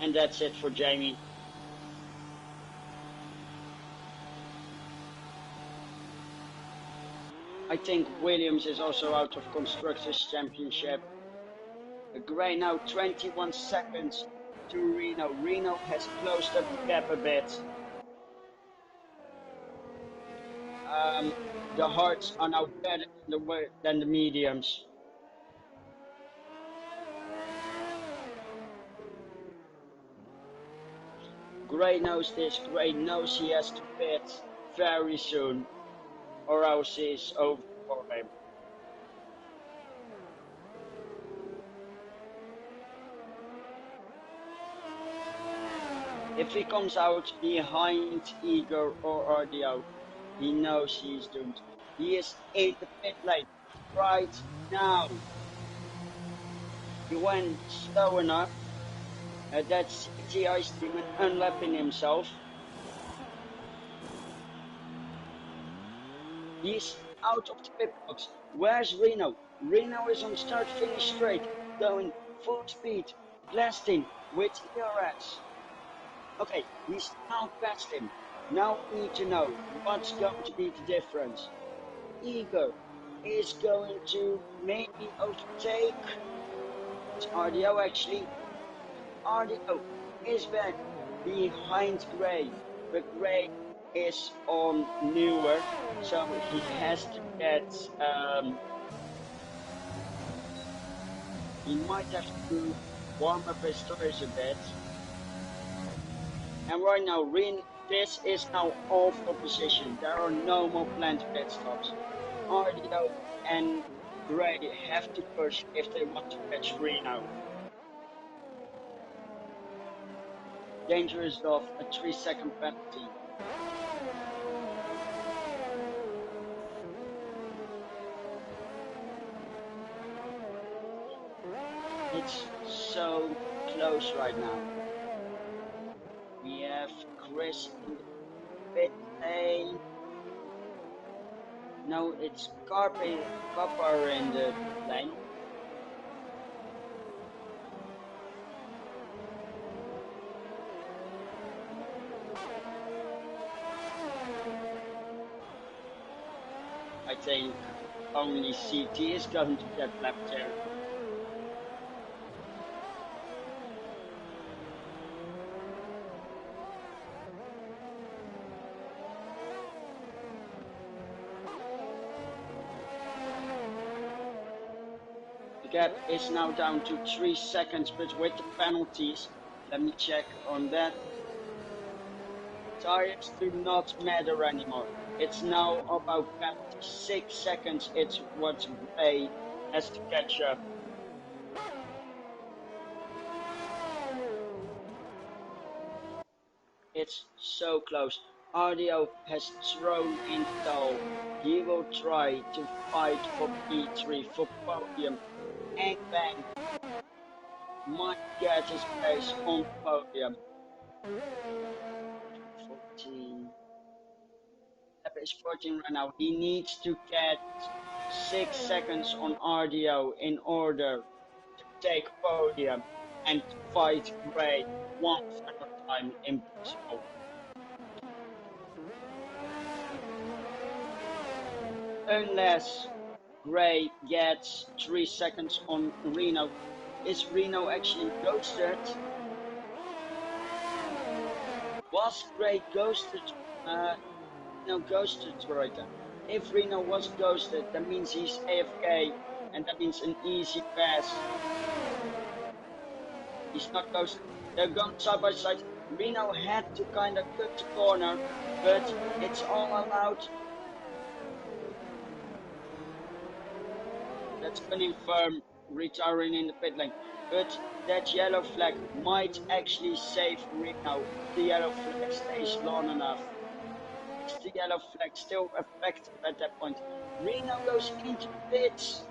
Speaker 1: And that's it for Jamie. I think Williams is also out of Constructors' Championship. Gray now 21 seconds to Reno. Reno has closed up the gap a bit. Um, the hards are now better than the mediums. Gray knows this. Gray knows he has to pit very soon, or else it's over for him. If he comes out behind Igor or RDO, he knows he's doomed. He is in the pit lane right now. He went slow enough that CTI Steeman unlapping himself. He's out of the pit box. Where's Reno? Reno is on start finish straight, going full speed, blasting with ERS. Okay, he's now past him. Now we need to know what's going to be the difference. Igor is going to maybe overtake. It's RDO actually. RDO is back behind Gray, but Gray is on newer, so he has to get. He might have to warm up his tires a bit. And right now, this is now all for position. There are no more planned pit stops. RDO and Gray have to push if they want to catch Reno. Dangerous off a 3-second penalty. It's so close right now. We have Chris in the pit lane. No, it's Copper in the lane. I think only CT is going to get left there. The gap is now down to 3 seconds, but with the penalties, let me check on that. Tires do not matter anymore. It's now about 6 seconds. It's what Gray has to catch up. It's so close. RDO has thrown in the towel. He will try to fight for P3, for podium. And bang, might get his place on the podium. 14. Lap is 14 right now. He needs to get 6 seconds on RDO in order to take podium and fight Gray one final time. Impossible. Unless Gray gets 3 seconds on Reno. Is Reno actually ghosted? Was Gray ghosted? No, ghosted right now. If Reno was ghosted, that means he's AFK, and that means an easy pass. He's not close. They're going side by side. Reno had to kind of cut the corner, but it's all allowed. That's confirmed retiring in the pit lane. But that yellow flag might actually save Reno if the yellow flag stays long enough. Is the yellow flag still effective at that point? Reno goes into the pits.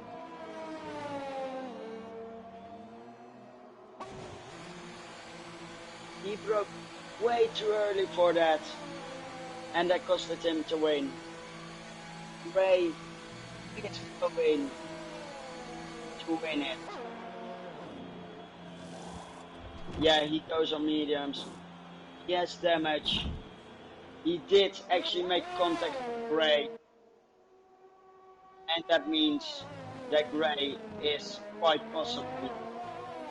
Speaker 1: He broke way too early for that, and that costed him to win. Ray is going to win it. Yeah, he goes on mediums. He has damage. He did actually make contact with Gray, and that means that Gray is quite possibly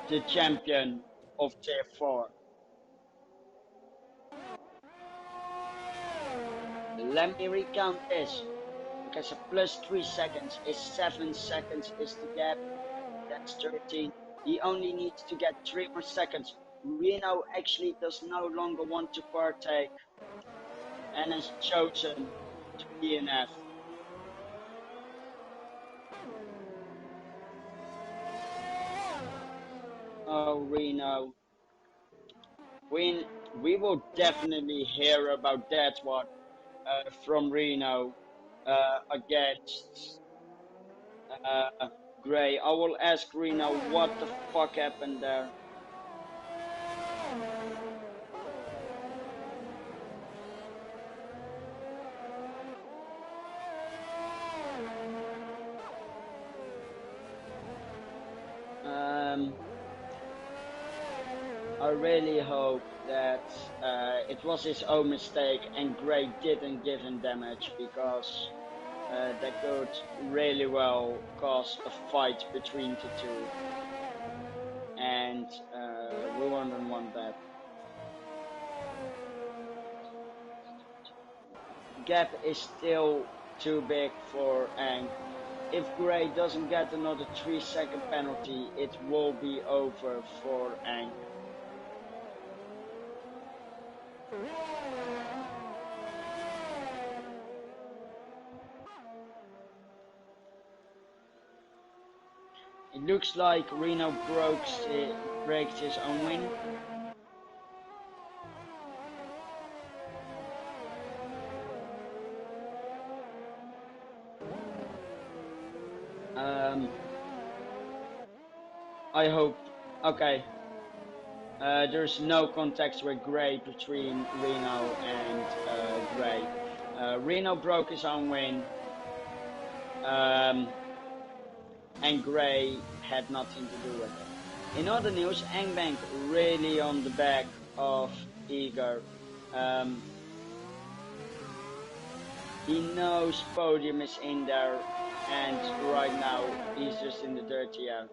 Speaker 1: the champion of Tier 4. Let me recount this, because a plus 3 seconds is 7 seconds is the gap. That's 13. He only needs to get 3 more seconds. Reno actually does no longer want to partake and has chosen to DNF. Oh, Reno. We will definitely hear about that one from Reno against uh, Gray. I will ask Reno what the fuck happened there. Um, I really hope that it was his own mistake and Gray didn't give him damage, because that could really well cause a fight between the two, and we wouldn't want that. Gap is still too big for Ang. If Gray doesn't get another 3-second penalty, it will be over for Ang. It looks like Reno breaks his own win. I hope. Okay. There's no context with Gray between Reno and Gray. Reno broke his own win. And Gray had nothing to do with it. In other news, Engbank really on the back of Eager. He knows podium is in there, and right now he's just in the dirty air.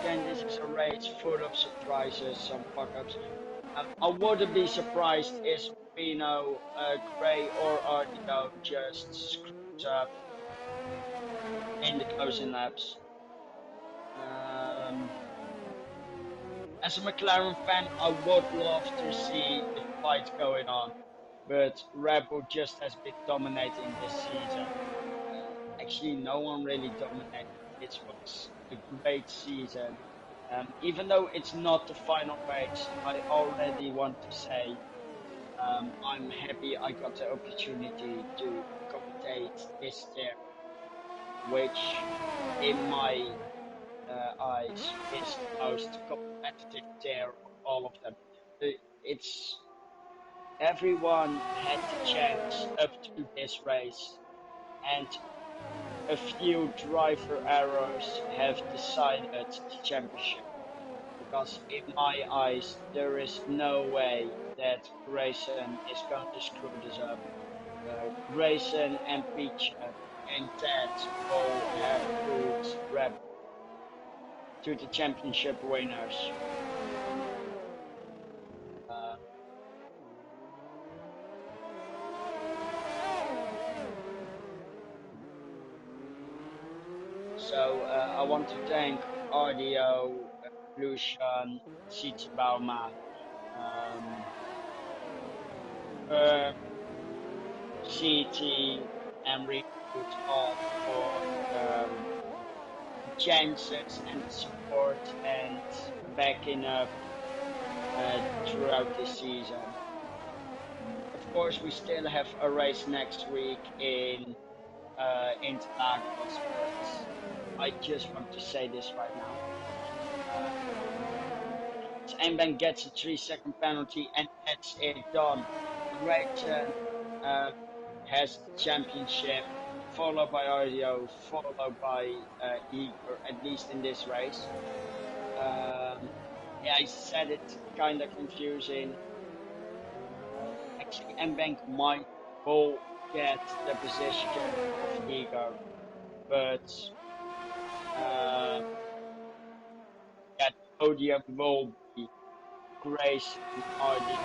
Speaker 1: Again, this is a race full of surprises, some fuck-ups. I wouldn't be surprised if Reno, Gray or RDO just screws up in the closing laps. As a McLaren fan, I would love to see the fight going on, but Red Bull just has been dominating this season. Actually, no one really dominated. It was a great season. Even though it's not the final race, I already want to say I'm happy I got the opportunity to commentate this year, which in my eyes is the most competitive tier of all of them. It's everyone had the chance up to this race, and a few driver errors have decided the championship. Because in my eyes, there is no way that Grayson is going to screw this up. Grayson and Peach and Ted will have put Red to the championship winners. Uh, So I want to thank Audio, Lucian, Bauma, um, CT, and Recruit all for um, the chances and the support and backing up throughout this season. Of course, we still have a race next week in Interlagos, but I just want to say this right now. Uh, Mbank gets a 3-second penalty and that's it done. Grayson uh, has the championship, followed by Audio, followed by Igor, at least in this race. Yeah, I said it kind of confusing. Actually, Mbank might will get the position of Igor, but uh, yeah, the podium will be Grayson, Audio,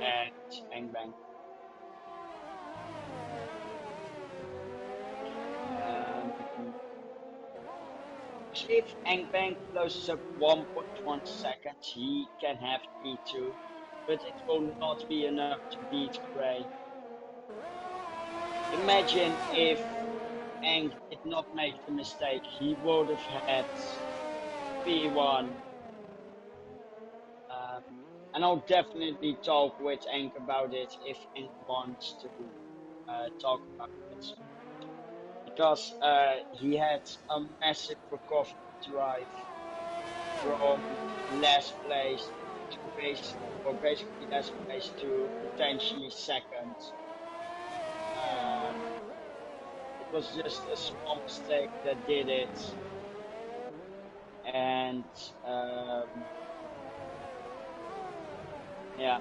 Speaker 1: and Mbank. Um, Actually, if Engbank closes up 1.1 seconds, he can have P2, but it will not be enough to beat Gray. Imagine if Eng did not make the mistake, he would have had P1. Um, and I'll definitely talk with Eng about it if Eng wants to talk about it. Because he had a massive recovery drive from last place to basically last place to potentially second. It was just a small mistake that did it, and um, yeah.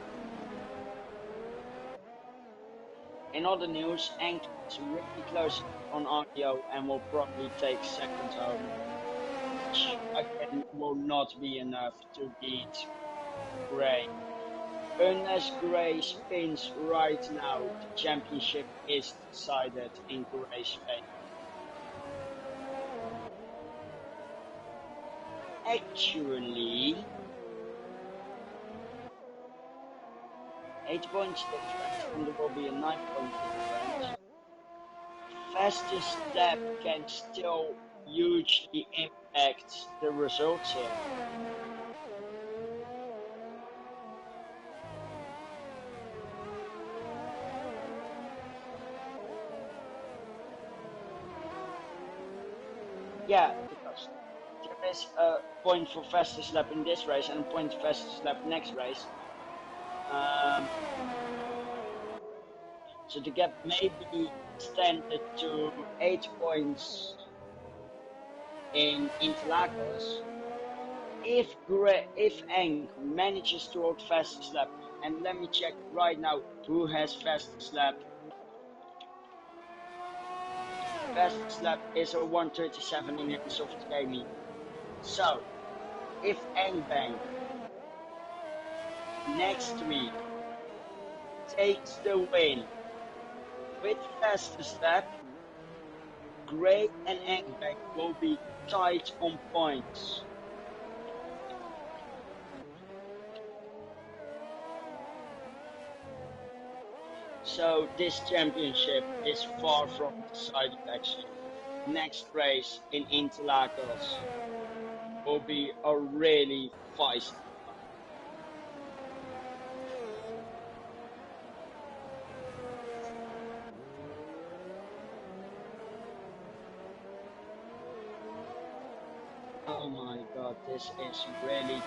Speaker 1: In other news, Enk is really close on audio and will probably take second home, which again will not be enough to beat Gray. Unless Gray spins right now, the championship is decided in Gray's favor. Actually, 8 points difference, and there will be a 9-point difference. Fastest lap can still hugely impact the results here. Yeah, because there is a point for fastest lap in this race and a point for fastest lap next race. Um, so the gap may be extended to 8 points in Interlagos if Eng manages to hold fastest lap. And let me check right now who has fastest lap. Fastest lap is a 1:37 in hands of Jamie. So if Engbank next week takes the win with fastest lap, Gray and Engbank will be tight on points. So this championship is far from decided actually. Next race in Interlagos will be a really feisty one. Oh my god, this is really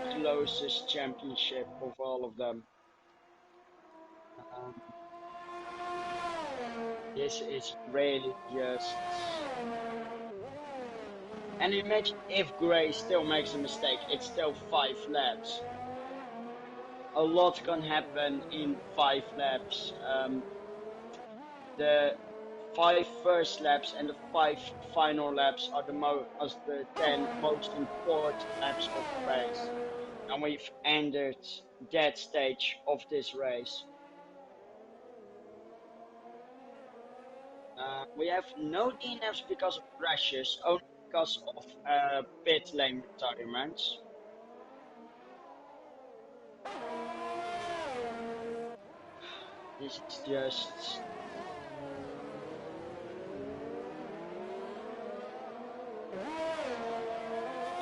Speaker 1: the closest championship of all of them. Um, this is really just. And imagine if Gray still makes a mistake, it's still 5 laps. A lot can happen in 5 laps. The 5 first laps and the 5 final laps are the 10 most important laps of the race. And we've entered that stage of this race. We have no DNFs because of crashes, only because of pit lane retirements. This is just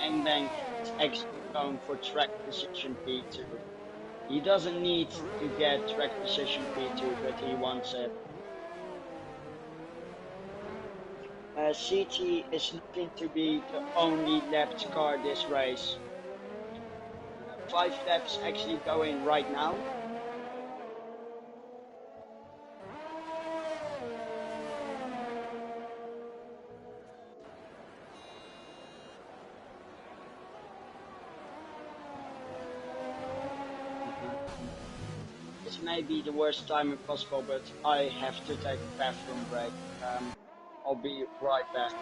Speaker 1: Engbank is actually going for track position P2. He doesn't need to get track position P2, but he wants it. CT is looking to be the only lapped car this race. 5 laps actually going right now. This may be the worst timing possible, but I have to take a bathroom break. I'll be right back.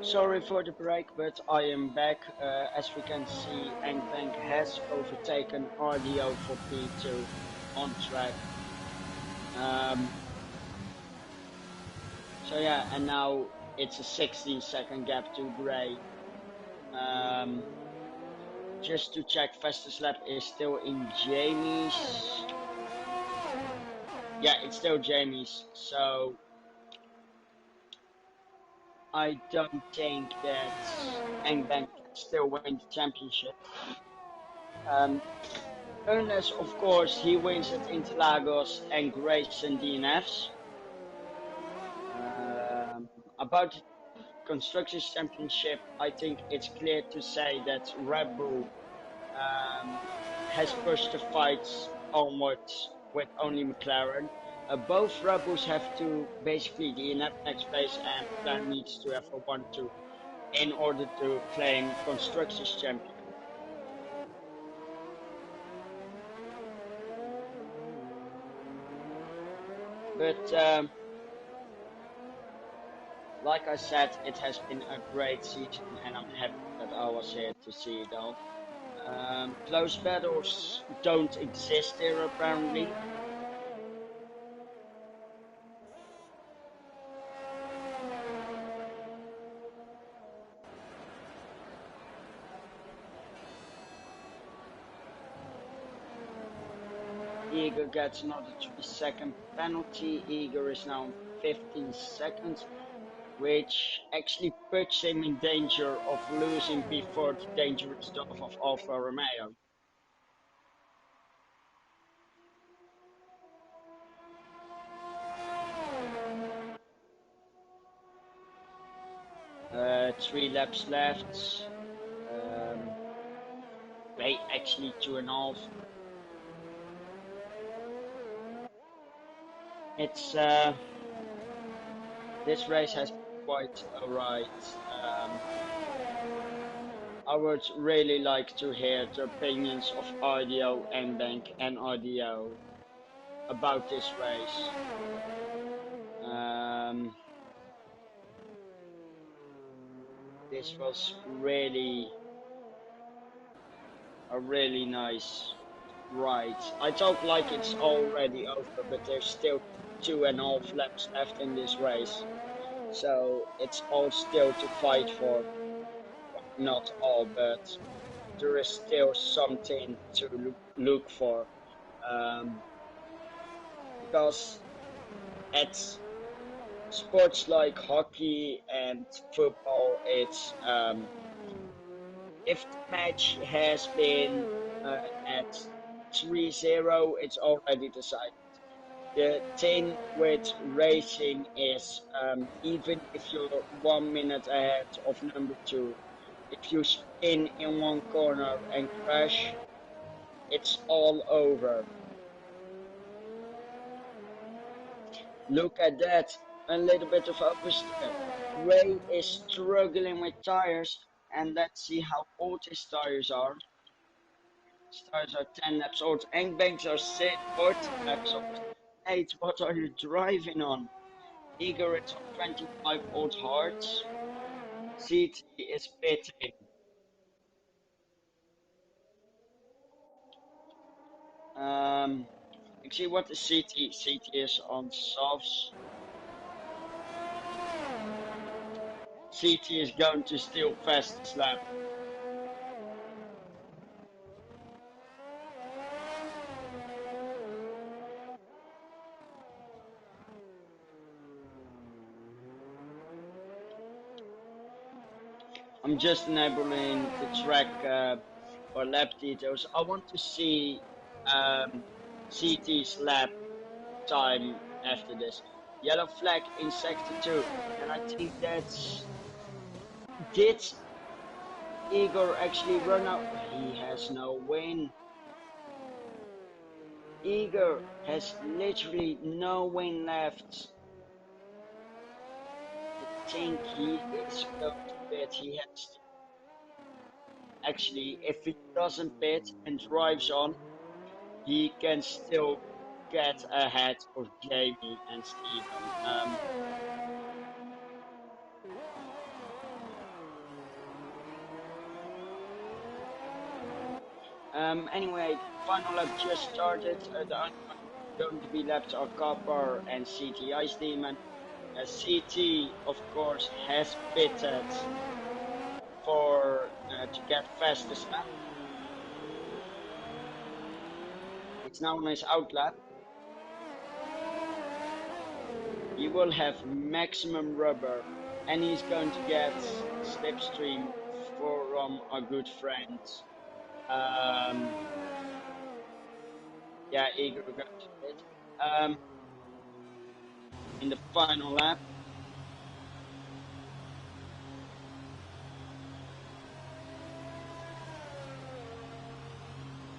Speaker 1: Sorry for the break, but I am back. As we can see, Engbank has overtaken RDO for P2 on track. Um, so yeah, and now it's a 16-second gap to Gray. Um, just to check, fastest lap is still in Jamie's. Yeah, it's still Jamie's. So I don't think that Engbank can still win the championship. Um, Unless, of course, he wins at Interlagos and Grayson DNFs. About the Constructors' Championship, I think it's clear to say that Red Bull um, has pushed the fights onwards with only McLaren. Both Red Bulls have to basically DNF next place, and McLaren needs to have a 1-2 in order to claim Constructors' Champion. But like I said, it has been a great season, and I'm happy that I was here to see it all. Close battles don't exist here, apparently. Eager gets another 3-second penalty. Eager is now on 15 seconds, which actually puts him in danger of losing before the dangerous Dove of Alfa Romeo. Three laps left. Wait, actually 2.5. It's this race has been quite alright. I would really like to hear the opinions of RDO, Nbank, and RDO about this race. Um, this was really a really nice. Right. I talk like it's already over, but there's still 2.5 laps left in this race. So it's all still to fight for. Well, not all, but there is still something to look for. Um, because at sports like hockey and football, it's if the match has been at 3-0, it's already decided. The thing with racing is even if you're 1 minute ahead of number two, if you spin in one corner and crash, it's all over. Look at that, a little bit of oversteer. Ray is struggling with tires, and let's see how old his tires are. His tires are 10 laps old, and banks are 14 laps old. Nate, what are you driving on? Igor is on 25 old hearts. CT is pitting. Um, you see what the CT is on softs. CT is going to steal fastest lap. I'm just enabling the track or lap details. I want to see CT's lap time after this. Yellow flag in sector 2. And I think that's... Did Igor actually run out? He has no win. Igor has literally no win left. I think he is going to pit. He has to. Actually, if he doesn't pit and drives on, he can still get ahead of Jamie and Steven. Anyway, final lap just started. The only one going to be left are Copper and CT Ice Demon. CT, of course, has pitted for to get fastest lap. It's now on his out lap. He will have maximum rubber, and he's going to get slipstream from our good friend. Um, yeah, Igor going to pit. In the final lap.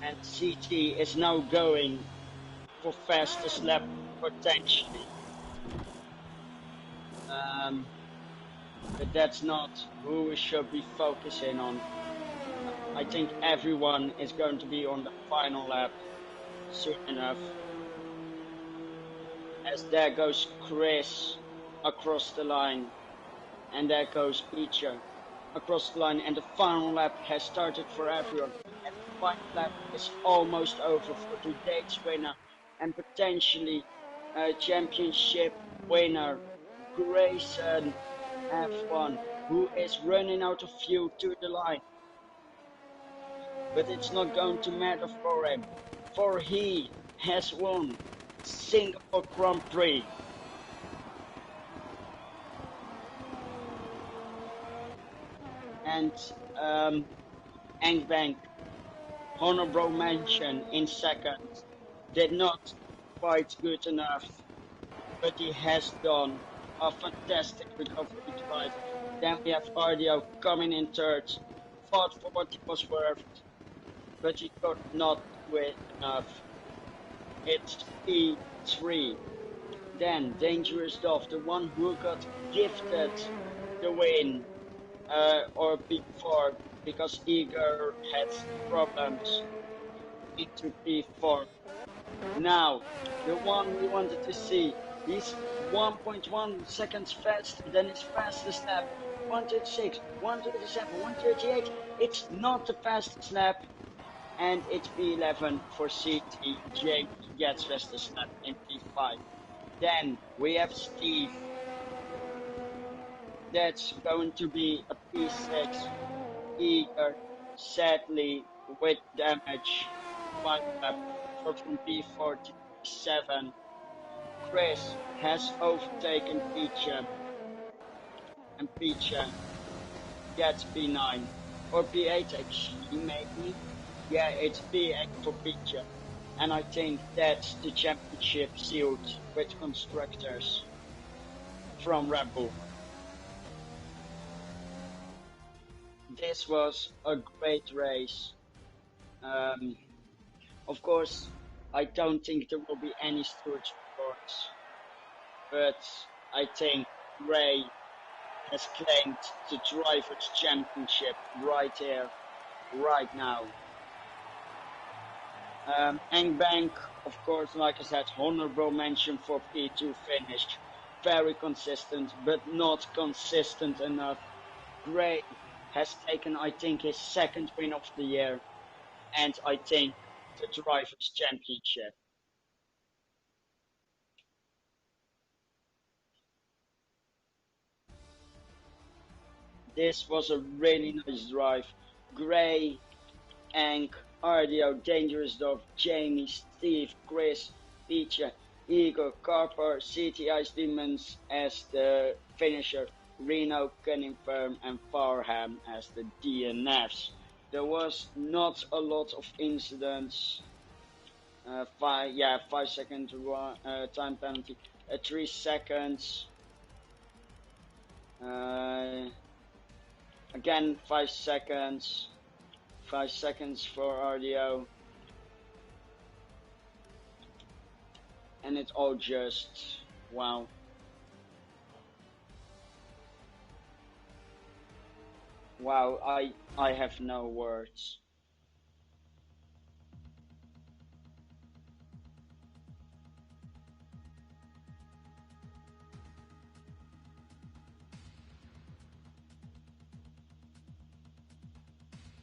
Speaker 1: And CT is now going for fastest lap potentially. But that's not who we should be focusing on. I think everyone is going to be on the final lap soon enough. As there goes Chris across the line, and there goes Peter across the line, and the final lap has started for everyone. And the final lap is almost over for today's winner and potentially a championship winner, Grayson F1, who is running out of fuel to the line. But it's not going to matter for him, for he has won Singapore Grand Prix. And Engbank, honorable mention in second, did not quite good enough, but he has done a fantastic recovery drive. Then we have Ardio coming in third, fought for what he was worth, but he could not do it enough. It's P3. Then Dangerous Dove, the one who got gifted the win, or P4, because Igor had problems into P4. Now, the one we wanted to see, he's 1.1 seconds faster than his fastest lap. 136, 137, 138. It's not the fastest lap, And it's P11 for CT. Jamie gets fastest lap in P5. Then we have Steve. That's going to be a P6. Eager, sadly, with damage. One lap for from P4 to P7. Chris has overtaken Picha, and Picha gets P9. Or P8 actually, maybe. Yeah, it's P8 for Picha. And I think that's the championship sealed with constructors from Red Bull. This was a great race. Um, of course, I don't think there will be any stewards reports, but I think Ray has claimed the Drivers' Championship right here, right now. Engbank, of course, like I said, honorable mention for P2 finish. Very consistent, but not consistent enough. Gray has taken, I think, his second win of the year, and I think the Drivers' Championship. This was a really nice drive. Gray, Ank, RDO, Dangerous Dove, Jamie, Steve, Chris, Peter, Igor, Carper, City Ice Demons as the finisher, Reno, Cunningham, and Farham as the DNFs. There was not a lot of incidents. 5 second time penalty. 3 seconds. Uh, Again, 5 seconds. 5 seconds for RDO. And it's all just wow. Wow, I have no words.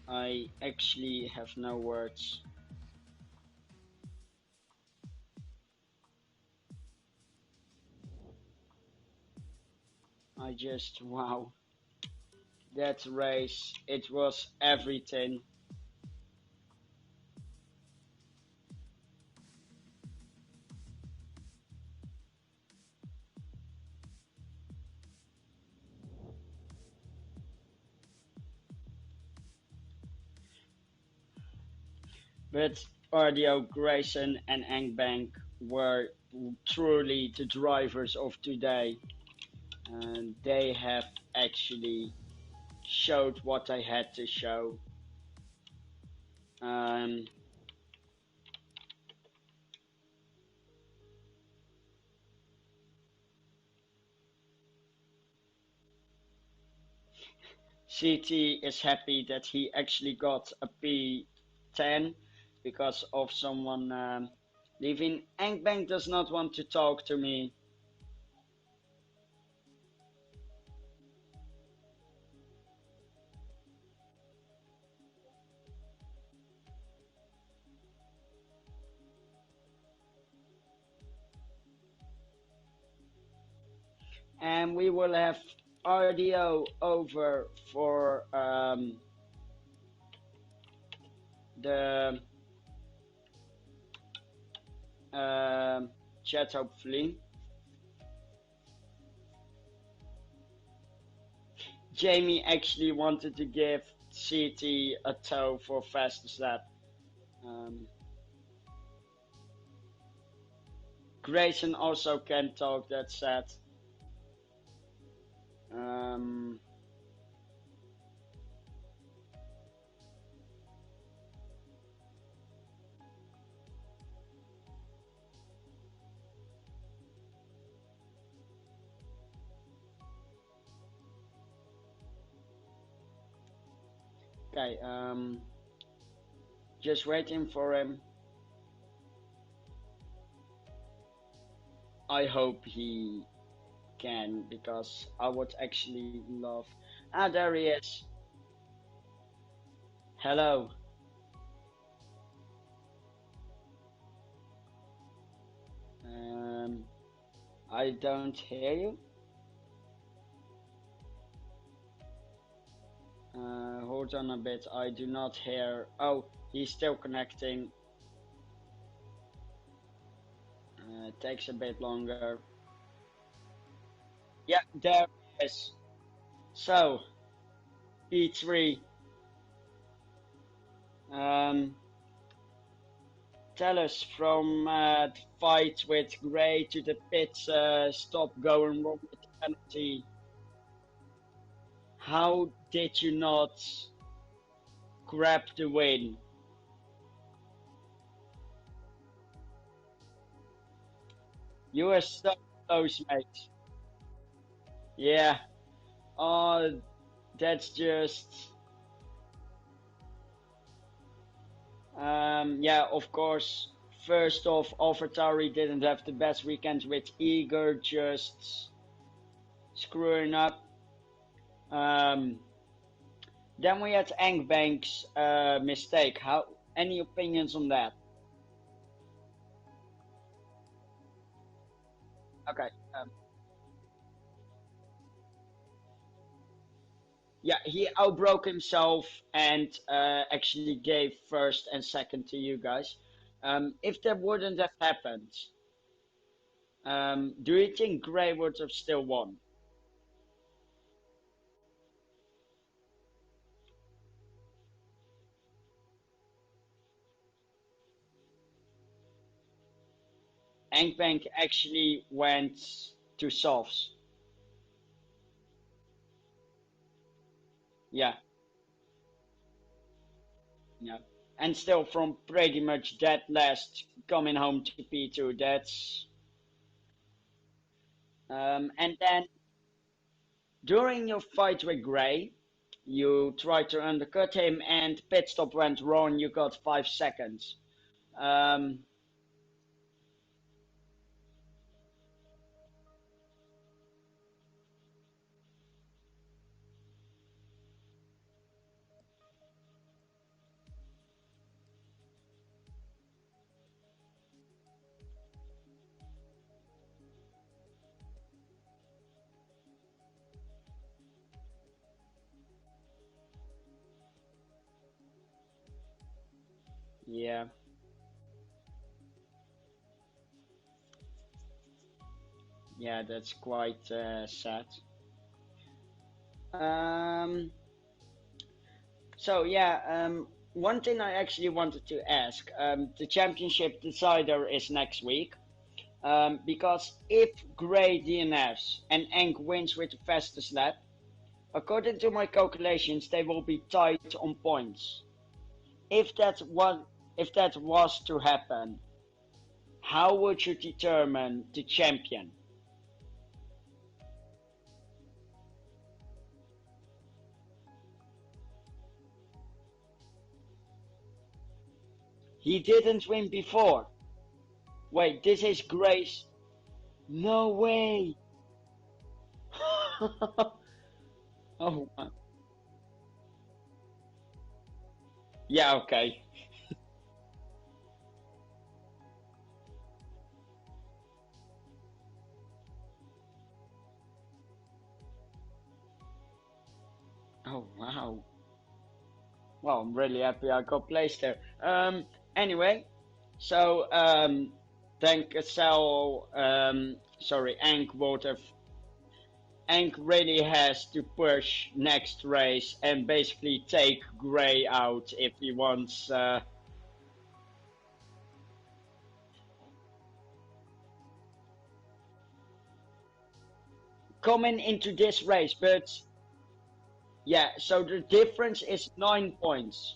Speaker 1: I actually have no words. I just wow. That race, it was everything. But RDO, Grayson, and Engbank were truly the drivers of today. And they have actually showed what I had to show. Um, CT is happy that he actually got a P10 because of someone leaving. Engbank does not want to talk to me. And we will have RDO over for the chat, hopefully. Jamie actually wanted to give CT a toe for fastest lap. Um, Grayson also can talk, that sad. Um, okay, just waiting for him. I hope he can, because I would actually love. Ah, there he is. Hello. Um, I don't hear you. Hold on a bit. I do not hear. Oh, he's still connecting. Takes a bit longer. Yeah, there it is. So, P3. Um, Tell us from the fight with Gray to the pit stop going wrong with the penalty. How did you not grab the win? You were so close, mate. Yeah. Oh, that's just. Yeah, of course. First off, AlphaTauri didn't have the best weekend with Eager just screwing up. Um, then we had Engbank's mistake. How? Any opinions on that? Okay. Yeah, he outbroke himself and actually gave first and second to you guys. If that wouldn't have happened, do you think Gray would have still won? Engbank actually went to softs. Yeah, yeah. And still from pretty much dead last coming home to P2. That's and then during your fight with Gray, you tried to undercut him and pit stop went wrong. You got 5 seconds. Um, yeah, yeah, that's quite sad. Um, so yeah, one thing I actually wanted to ask, the championship decider is next week. Because if Gray DNFs and Enk wins with the fastest lap, according to my calculations, they will be tied on points. If that was if that was to happen, how would you determine the champion? He didn't win before. Wait, this is Gray's. No way. Oh, yeah, okay. Oh, wow. Well, I'm really happy I got placed there. Anyway, so thank Sal. Sorry, Ank would have. Ank really has to push next race and basically take Gray out if he wants. Coming into this race, but yeah, so the difference is 9 points.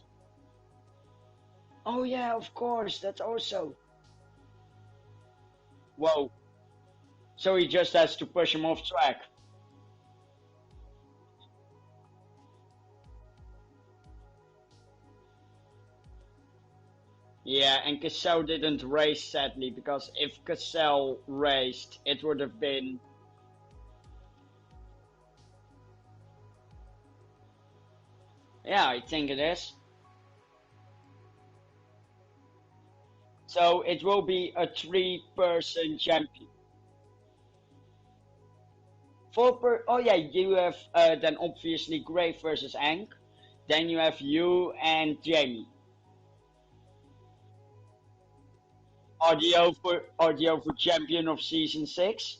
Speaker 1: Oh yeah, of course, that's also. Whoa, so he just has to push him off track. Yeah, and Cassell didn't race sadly because if Cassell raced, it would have been. Yeah, I think it is. So it will be a three-person champion. Oh yeah, you have then obviously Gray versus Ank. Then you have you and Jamie. Are the over champion of season 6?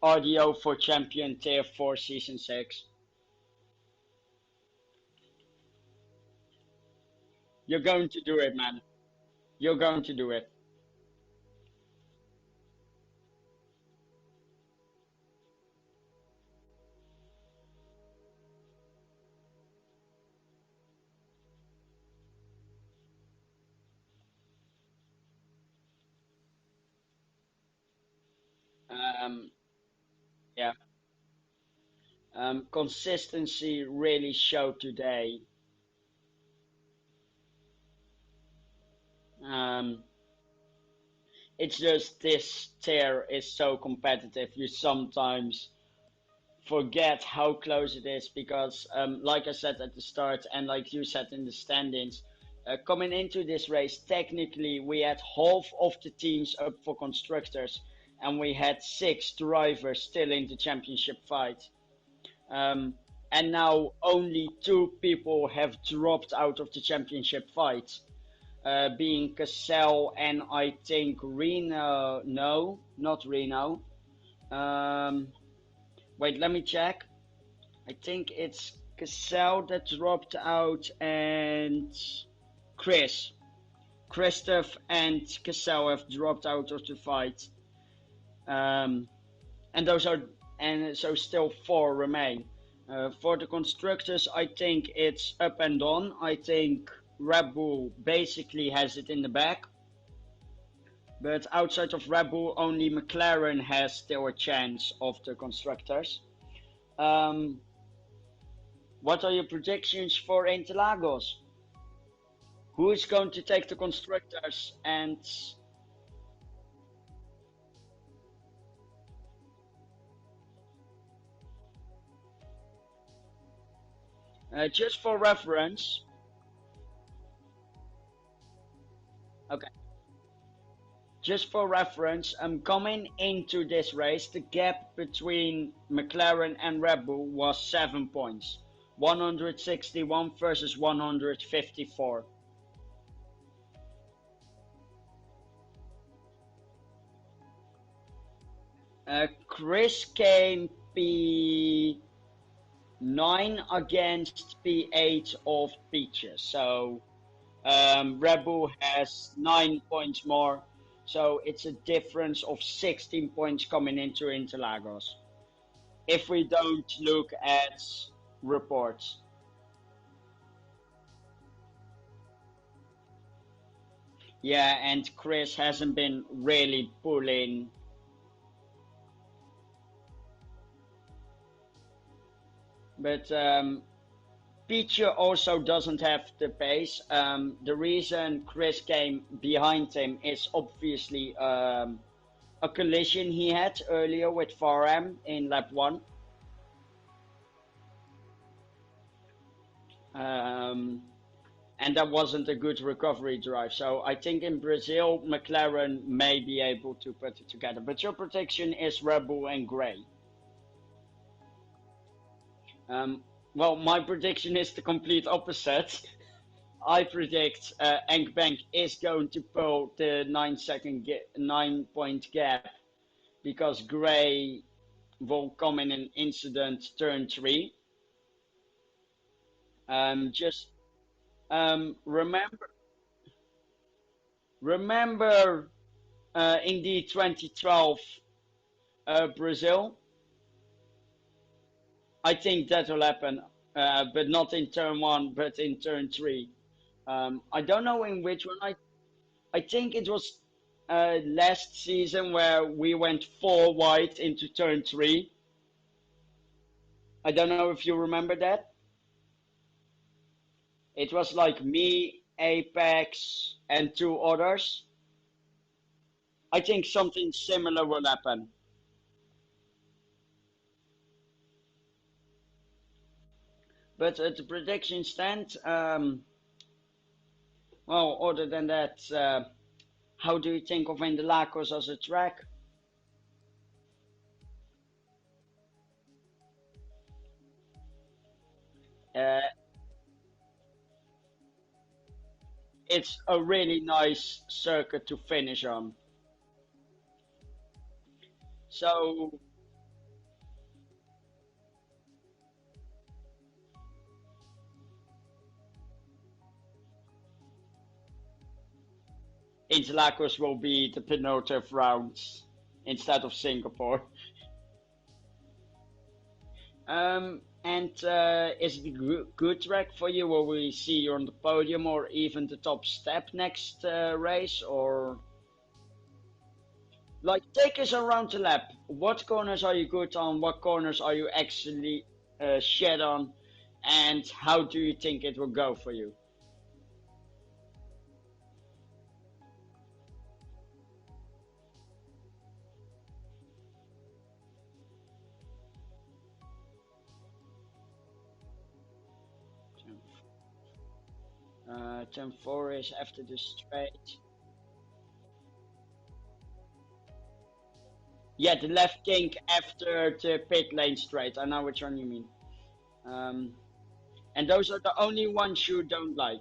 Speaker 1: RDO for champion tier 4 season 6. You're going to do it, man. You're going to do it. Um, yeah. Consistency really showed today. Um, it's just this tier is so competitive. You sometimes forget how close it is because, like I said at the start, and like you said in the standings, coming into this race, technically we had half of the teams up for constructors, and we had 6 drivers still in the championship fight. Um, and now only 2 people have dropped out of the championship fight, being Cassell and I think Reno. No, not Reno. Um, wait, let me check. I think it's Cassell that dropped out and Chris. Christoph and Cassell have dropped out of the fight. Um, and those are and so still 4 remain. For the constructors, I think it's up and on. I think Red Bull basically has it in the bag, but outside of Red Bull, only McLaren has still a chance of the constructors. Um, what are your predictions for Interlagos? Who is going to take the constructors? And just for reference, okay, just for reference, coming into this race, the gap between McLaren and Red Bull was 7 points, 161 versus 154. Chris came P9 against P8 of Peaches, so Red Bull has 9 points more, so it's a difference of 16 points coming into Interlagos. If we don't look at reports, yeah, and Chris hasn't been really pulling, but Pichu also doesn't have the pace. The reason Chris came behind him is obviously a collision he had earlier with Farham in lap 1. Um, and that wasn't a good recovery drive. So I think in Brazil, McLaren may be able to put it together. But your prediction is Red Bull and Gray. Um, well, my prediction is the complete opposite. I predict Enk Bank is going to pull the 9 point gap because Gray will come in an incident turn 3. Just remember in the 2012 Brazil. I think that will happen, but not in turn 1, but in turn 3. I don't know in which one. I think it was last season where we went 4 wide into turn 3. I don't know if you remember that. It was like me, Apex, and 2 others. I think something similar will happen. But the prediction stand. Well, other than that, how do you think of Interlagos as a track? Uh, it's a really nice circuit to finish on. So Interlagos will be the penultimate rounds instead of Singapore. And is it a good track for you? Will we see you on the podium or even the top step next race? Or like take us around the lap. What corners are you good on? What corners are you actually shed on? And how do you think it will go for you? Turn 4 is after the straight. Yeah, the left kink after the pit lane straight. I know which one you mean. Um, and those are the only ones you don't like.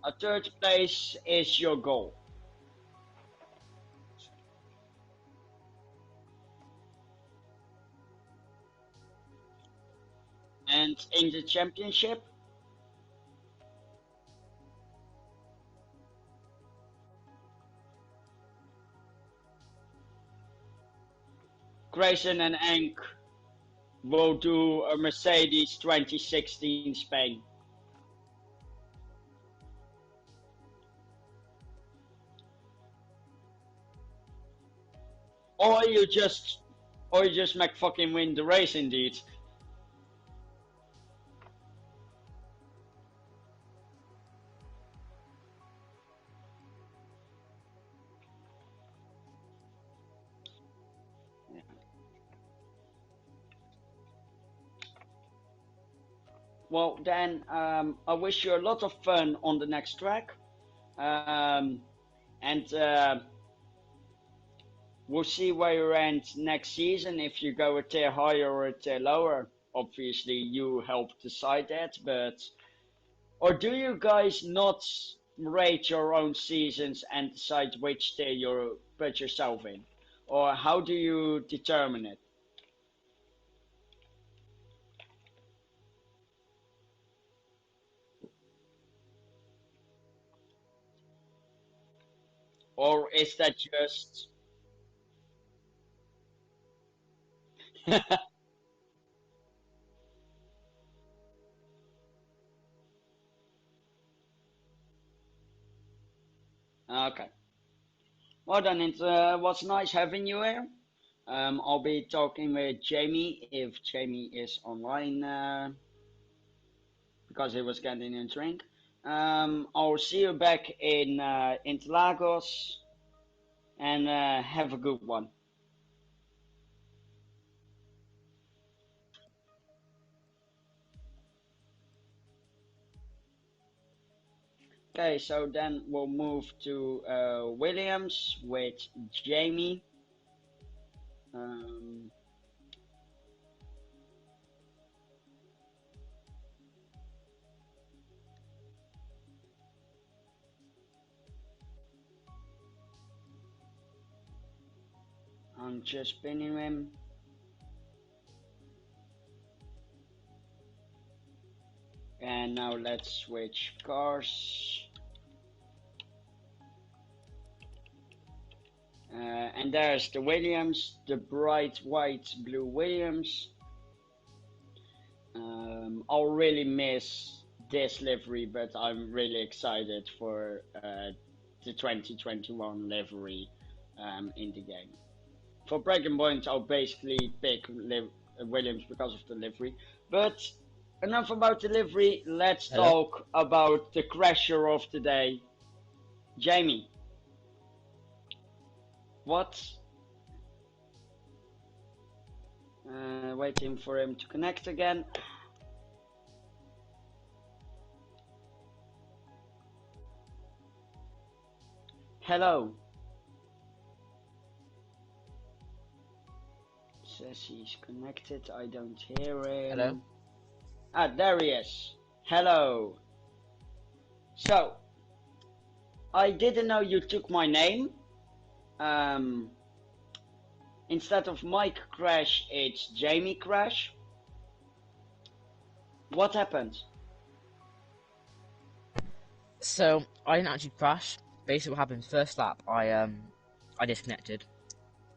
Speaker 1: A third place is your goal. And in the championship, Grayson and Enk will do a Mercedes 2016 Spain. Or you just, or you just make fucking win the race indeed. Well, then I wish you a lot of fun on the next track. Um, and we'll see where you end next season. If you go a tier higher or a tier lower, obviously you help decide that. But or do you guys not rate your own seasons and decide which tier you put yourself in, or how do you determine it? Or is that just okay? Well then, it was nice having you here. I'll be talking with Jamie if Jamie is online because he was getting a drink. I'll see you back in Interlagos and have a good one. Okay, so then we'll move to Williams with Jamie. Um, I'm just pinning him. And now let's switch cars. And there's the Williams, the bright white blue Williams. I'll really miss this livery, but I'm really excited for the 2021 livery in the game. For Breaking Point, I'll basically pick Williams because of the livery. But enough about the livery. Let's
Speaker 2: Hello?
Speaker 1: talk about the crasher of the day, Jamie. What? Waiting for him to connect again. Hello. Says he's connected. I don't hear him.
Speaker 2: Hello?
Speaker 1: Ah, there he is. Hello. So, I didn't know you took my name. Instead of Mike Crash, it's Jamie Crash. What happened?
Speaker 2: So, I didn't actually crash. Basically what happened, first lap, I disconnected.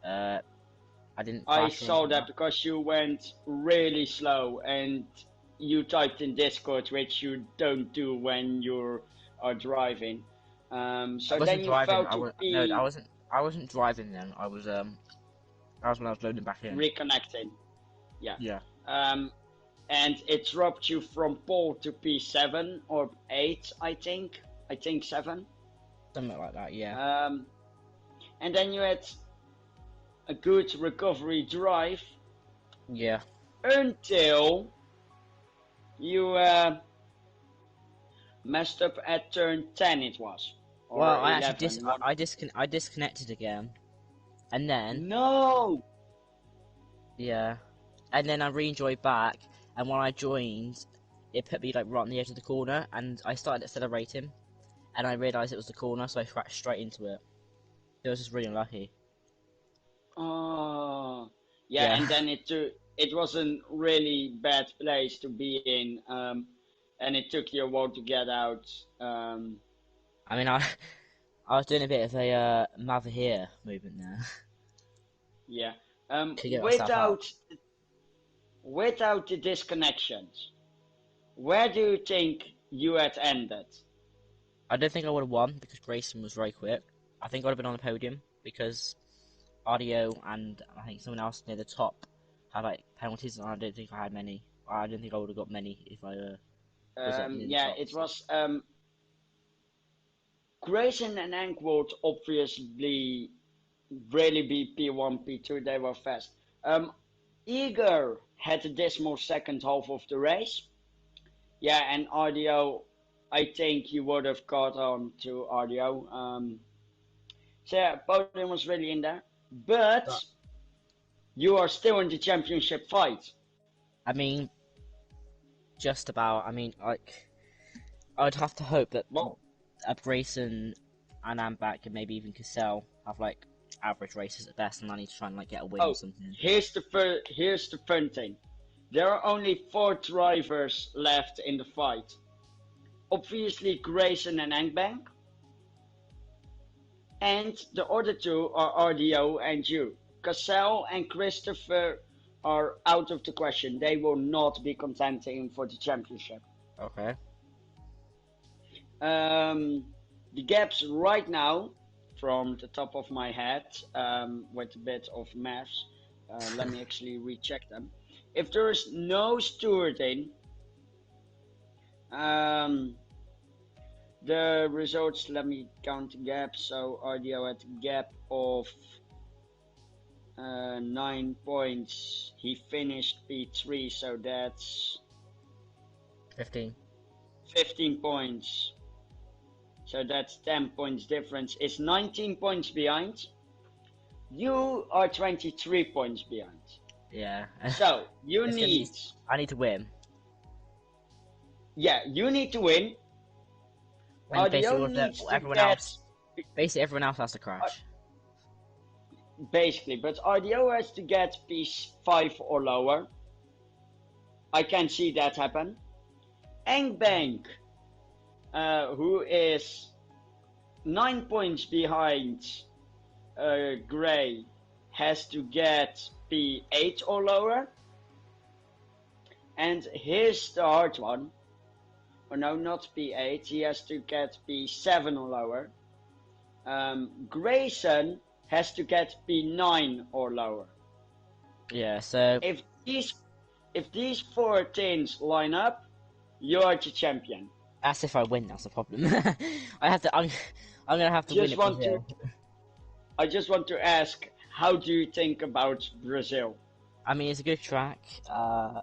Speaker 2: I didn't
Speaker 1: I
Speaker 2: crash or
Speaker 1: saw
Speaker 2: anything
Speaker 1: that
Speaker 2: like
Speaker 1: because you went really slow and you typed in Discord, which you don't do when you are driving. So
Speaker 2: I
Speaker 1: then
Speaker 2: wasn't
Speaker 1: you
Speaker 2: driving,
Speaker 1: felt to be
Speaker 2: no, I wasn't driving then. I was when I was loading back in.
Speaker 1: reconnecting. Yeah.
Speaker 2: Yeah.
Speaker 1: And it dropped you from pole to P7 or 8, I think. I think 7.
Speaker 2: Something like that, yeah.
Speaker 1: And then you had a good recovery drive
Speaker 2: Yeah.
Speaker 1: until you messed up at turn 10 it was. Or
Speaker 2: Well,
Speaker 1: 11.
Speaker 2: I disconnected again. And then
Speaker 1: No!
Speaker 2: yeah. And then I re-joined back, and when I joined, it put me like right on the edge of the corner, and I started accelerating, and I realised it was the corner, so I crashed straight into it. It was just really unlucky.
Speaker 1: Oh, yeah,
Speaker 2: Yeah.
Speaker 1: and then it was a really bad place to be in, and it took you a while to get out.
Speaker 2: I mean, I was doing a bit of a mother here movement there
Speaker 1: Yeah.
Speaker 2: to get myself out.
Speaker 1: Without the disconnections, where do you think you had ended?
Speaker 2: I don't think I would have won because Grayson was very quick. I think I would have been on the podium because Audio and I think someone else near the top had like penalties, and I don't think I had many. I don't think I would have got many if I was up near the
Speaker 1: Yeah,
Speaker 2: top.
Speaker 1: it was Grayson and Ankwold obviously really be P1, P2. They were fast. Eager had a dismal second half of the race. Yeah, and Audio, I think you would have caught on to Audio. So yeah, podium was really in there, but you are still in the championship fight.
Speaker 2: I mean, just about. I mean, like, I'd have to hope that
Speaker 1: Well,
Speaker 2: Grayson and Ambach and maybe even Cassell have like average races at best, and I need to try and like get a win or something.
Speaker 1: here's the fun thing. There are only 4 drivers left in the fight. Obviously, Grayson and Engbank. And the other 2 are RDO and you. Cassell and Christopher are out of the question. They will not be contending for the championship.
Speaker 2: Okay.
Speaker 1: The gaps right now, from the top of my head, with a bit of maths, let me actually recheck them. If there is no stewarding, the results, let me count the gaps. So RDO had a gap of 9 points. He finished P3, so that's
Speaker 2: 15
Speaker 1: points. So that's 10 points difference. It's 19 points behind. You are 23 points behind.
Speaker 2: Yeah.
Speaker 1: So you need.
Speaker 2: I need to win.
Speaker 1: Yeah, you need to win.
Speaker 2: When basically everyone else has to crash.
Speaker 1: Basically, but RDO has to get P5 or lower. I can see that happen. Engbank, who is 9 points behind Gray, has to get P8 or lower. And here's the hard one. or no, not P8. He has to get P7 or lower. Grayson has to get P9 or lower.
Speaker 2: Yeah, so
Speaker 1: If these four things line up, you are the champion.
Speaker 2: that's if I win. That's the problem. I have to. I'm gonna have to win
Speaker 1: Just
Speaker 2: at
Speaker 1: want to
Speaker 2: Brazil.
Speaker 1: I just want to ask, how do you think about Brazil?
Speaker 2: I mean, it's a good track. I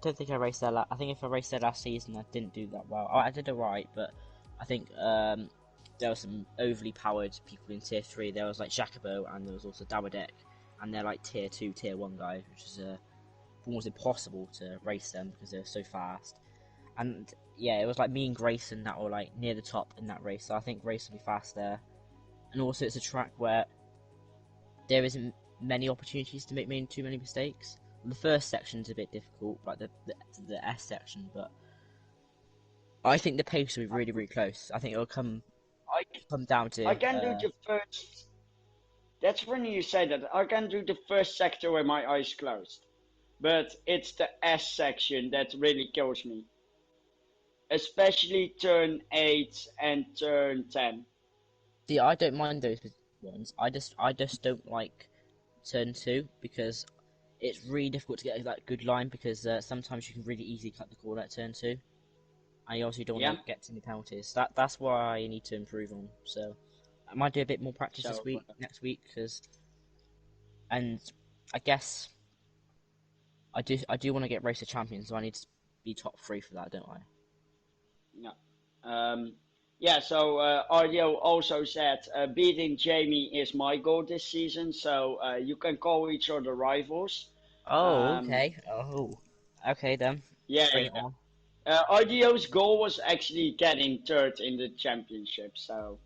Speaker 2: don't think I raced there. I think if I raced there last season, I didn't do that well. I did alright, but I think there were some overly powered people in tier 3. There was like Jacobo, and there was also Dawadek, and they're like tier 2, tier 1 guys, which is almost impossible to race them because they're so fast. And yeah, it was like me and Grayson that were like near the top in that race. So I think Grayson will be fast there. And also, it's a track where there isn't many opportunities to make too many mistakes. The first section's a bit difficult, like the S section, but I think the pace will be really, really close. I think it'll come
Speaker 1: I
Speaker 2: down to
Speaker 1: I can do the first. That's funny you say that. I can do the first sector with my eyes closed, but it's the S section that really kills me, especially turn 8 and turn 10.
Speaker 2: see. I don't mind those ones. I just don't like turn 2 because it's really difficult to get that good line because sometimes you can really easily cut the corner at turn 2. And you also don't
Speaker 1: Yeah.
Speaker 2: want to get too many penalties. That's why I need to improve on. So I might do a bit more practice
Speaker 1: So
Speaker 2: next week, and I guess I do want to get race of champions, so I need to be top 3 for that, don't I?
Speaker 1: yeah. Yeah. So Ardio also said beating Jamie is my goal this season. So you can call each other rivals.
Speaker 2: Oh,
Speaker 1: Um,
Speaker 2: okay. Oh, okay then.
Speaker 1: yeah.
Speaker 2: Bring it on.
Speaker 1: RDO's goal was actually getting third in the championship. So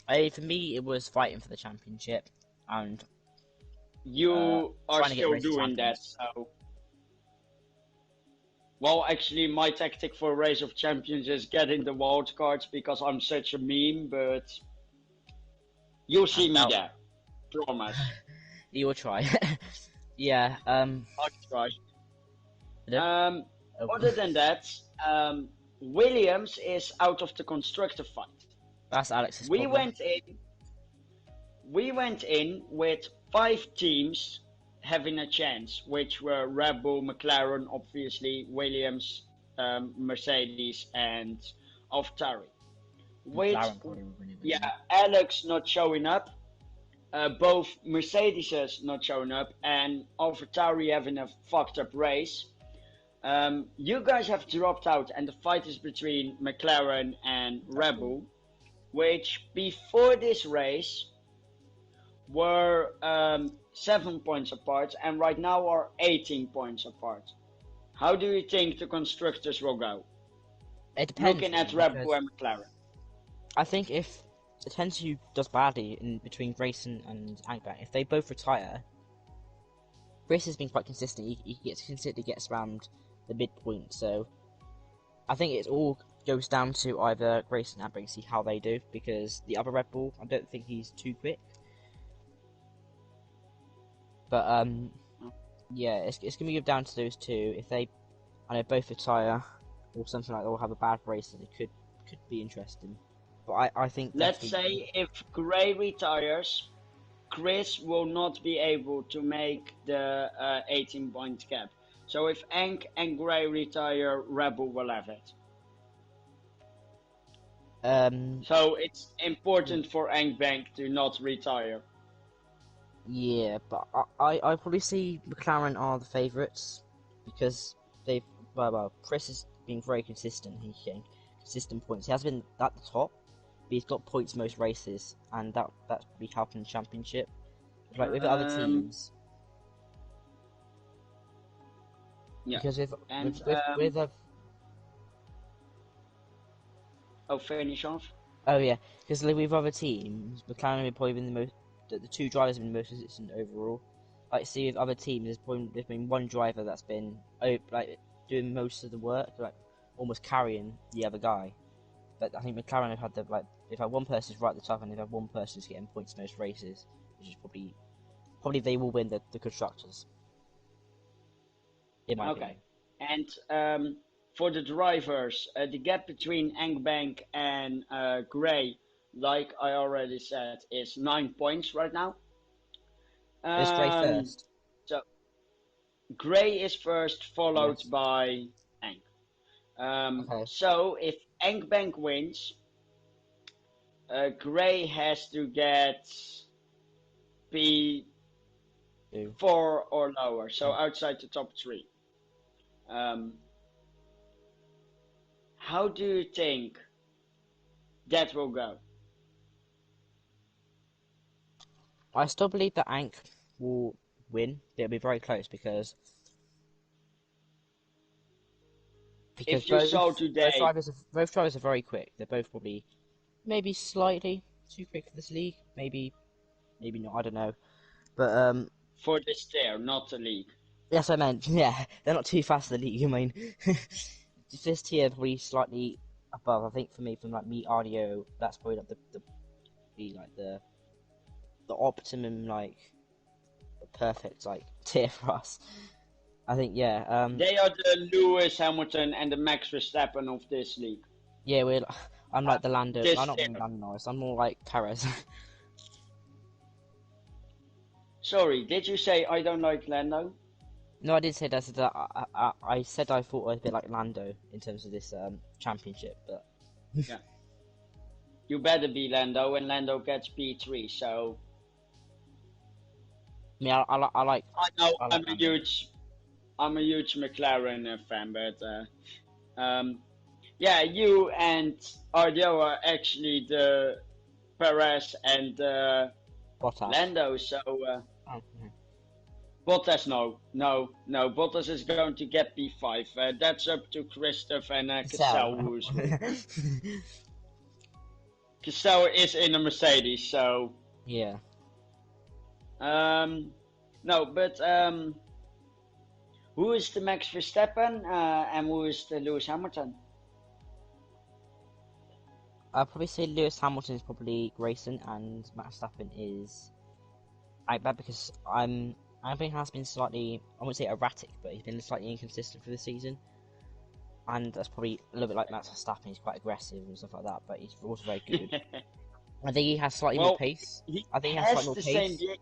Speaker 2: For me, it was fighting for the championship and
Speaker 1: you are
Speaker 2: trying to get
Speaker 1: still
Speaker 2: race of
Speaker 1: doing that.
Speaker 2: champions.
Speaker 1: So, well, actually, my tactic for Race of Champions is getting the wild cards because I'm such a meme, but you'll
Speaker 2: I
Speaker 1: see me
Speaker 2: doubt
Speaker 1: there. Promise.
Speaker 2: you will try. Yeah.
Speaker 1: I'll try.
Speaker 2: Hello?
Speaker 1: Um,
Speaker 2: Oh,
Speaker 1: Other than that, Williams is out of the constructor fight.
Speaker 2: that's Alex's
Speaker 1: We
Speaker 2: problem.
Speaker 1: went in. We went in with 5 teams having a chance, which were Red Bull, McLaren, obviously, Williams, Mercedes, and AlphaTauri. With,
Speaker 2: McLaren probably will win it with
Speaker 1: yeah,
Speaker 2: him.
Speaker 1: Alex not showing up, both Mercedes not showing up, and AlphaTauri having a fucked up race. You guys have dropped out, and the fight is between McLaren and
Speaker 2: That's
Speaker 1: Red
Speaker 2: true.
Speaker 1: Bull, which before this race were 7 points apart, and right now are 18 points apart. How do you think the constructors will go?
Speaker 2: It depends
Speaker 1: Looking at
Speaker 2: really
Speaker 1: Red Bull
Speaker 2: because
Speaker 1: and McLaren.
Speaker 2: I think if the Tensu does badly in between Grayson and Angbang, if they both retire, Grayson's been quite consistent. He consistently gets around the midpoint, so I think it all goes down to either Grayson and Angbang, see how they do, because the other Red Bull, I don't think he's too quick. But yeah, it's gonna be down to those two. If they, I know, both retire or something like that, or have a bad race, then it could be interesting. But I think
Speaker 1: Let's
Speaker 2: definitely
Speaker 1: say if Gray retires, Chris will not be able to make the 18-point gap. So if Ank and Gray retire, Red Bull will have it.
Speaker 2: um
Speaker 1: So it's important for Ank Bank to not retire.
Speaker 2: yeah, but I probably see McLaren are the favourites because they've well Chris has been very consistent. He's getting consistent points. He has been at the top, but he's got points most races, and that's probably helping the championship. Like with the other
Speaker 1: Um,
Speaker 2: teams,
Speaker 1: yeah.
Speaker 2: because
Speaker 1: And
Speaker 2: with
Speaker 1: I'll finish off.
Speaker 2: oh yeah, because with other teams, McLaren have probably been the most. The two drivers have been the most consistent overall. Like, see, with other teams, there's been one driver that's been like doing most of the work, like almost carrying the other guy. But I think McLaren have had they've had one person right at the top, and they've had one person who's getting points most races, which is probably they will win the constructors, in my
Speaker 1: Okay.
Speaker 2: opinion.
Speaker 1: And For the drivers, the gap between Engbank and Gray, like I already said, is 9 points right now.
Speaker 2: Is Gray
Speaker 1: Um,
Speaker 2: first?
Speaker 1: so Gray is first, followed
Speaker 2: Yes.
Speaker 1: by Eng.
Speaker 2: Okay.
Speaker 1: So if Engbank wins, Gray has to get P4
Speaker 2: Two.
Speaker 1: or lower, so
Speaker 2: Okay.
Speaker 1: outside the top three. Um, how do you think that will go?
Speaker 2: I still believe that Ank will win. It'll be very close because
Speaker 1: If you saw
Speaker 2: both
Speaker 1: today,
Speaker 2: drivers are very quick. They're both probably maybe slightly too quick for this league. Maybe not. I don't know. But
Speaker 1: for this tier, not the league.
Speaker 2: yes, I meant yeah. They're not too fast for the league. I mean, just this tier probably slightly above. I think for me, from like me audio, that's probably like the optimum like the perfect like tier for us. I think yeah.
Speaker 1: They are the Lewis Hamilton and the Max Verstappen of this league.
Speaker 2: Yeah, I'm like the Lando. I'm
Speaker 1: This
Speaker 2: not really
Speaker 1: tier.
Speaker 2: Lando Norris. I'm more like Perez.
Speaker 1: Sorry, did you say I don't like Lando?
Speaker 2: No, I did say that. I said I thought I was a bit like Lando in terms of this championship, but
Speaker 1: Yeah. You better be Lando, and Lando gets P3. So
Speaker 2: I mean,
Speaker 1: I know
Speaker 2: I like Lando.
Speaker 1: I'm a huge McLaren fan, but yeah, you and Ardio are actually the Perez and
Speaker 2: Bottas.
Speaker 1: Lando. So
Speaker 2: Oh, yeah.
Speaker 1: Bottas, no. Bottas is going to get P5. That's up to Christoph and Cassell,
Speaker 2: So,
Speaker 1: who's with. Cassell is in a Mercedes, so
Speaker 2: yeah.
Speaker 1: um, no. But who is the Max Verstappen and who is the Lewis Hamilton?
Speaker 2: I'd probably say Lewis Hamilton is probably Grayson, and Max Verstappen is Akbar because I think has been slightly, I wouldn't say erratic, but he's been slightly inconsistent for the season. And that's probably a little bit like Max Verstappen. He's quite aggressive and stuff like that, but he's also very good. I think he has slightly more
Speaker 1: Well,
Speaker 2: pace.
Speaker 1: he
Speaker 2: I think he has slightly
Speaker 1: has
Speaker 2: more
Speaker 1: the same.
Speaker 2: pace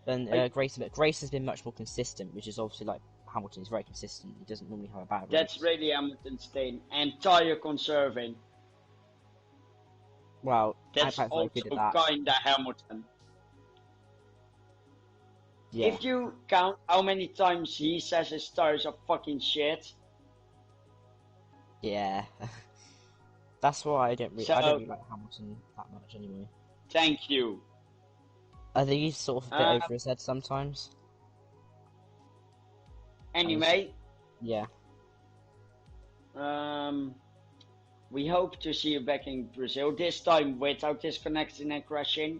Speaker 2: than
Speaker 1: I,
Speaker 2: Grayson, but Grayson's been much more consistent, which is obviously like Hamilton is very consistent. He doesn't normally have a bad
Speaker 1: that's
Speaker 2: race.
Speaker 1: really Hamilton's thing. And tire conserving.
Speaker 2: Well,
Speaker 1: That's
Speaker 2: Akbar's very good at
Speaker 1: also
Speaker 2: that.
Speaker 1: kinda Hamilton.
Speaker 2: Yeah,
Speaker 1: If you count how many times he says his tires are fucking shit,
Speaker 2: yeah. That's why I don't
Speaker 1: so
Speaker 2: really like Hamilton that much anyway.
Speaker 1: thank you.
Speaker 2: I think he's sort of a bit
Speaker 1: Um,
Speaker 2: over his head sometimes. And he's,
Speaker 1: anyway,
Speaker 2: yeah.
Speaker 1: um, we hope to see you back in Brazil this time without disconnecting and crashing.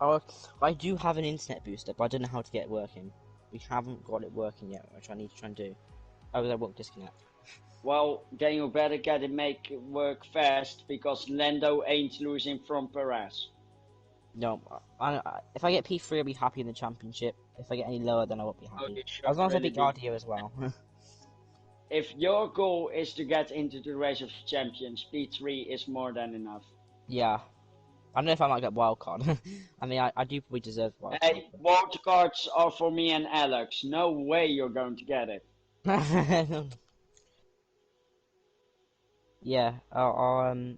Speaker 2: Oh, I do have an internet booster, but I don't know how to get it working. We haven't got it working yet, which I need to try and do. Oh, that won't disconnect.
Speaker 1: Well, then you better get it make it work fast because Lando ain't losing from Perez.
Speaker 2: No, if I get P3, I'll be happy in the championship. If I get any lower, then I won't be
Speaker 1: Oh,
Speaker 2: happy.
Speaker 1: you should
Speaker 2: As long as I
Speaker 1: really
Speaker 2: beat
Speaker 1: be.
Speaker 2: RDO as well.
Speaker 1: If your goal is to get into the race of champions, P3 is more than enough.
Speaker 2: Yeah. I don't know if I might get wildcard. I mean, I do probably deserve wildcard.
Speaker 1: Hey, wildcards are for me and Alex. No way you're going to get it.
Speaker 2: But... yeah, I'll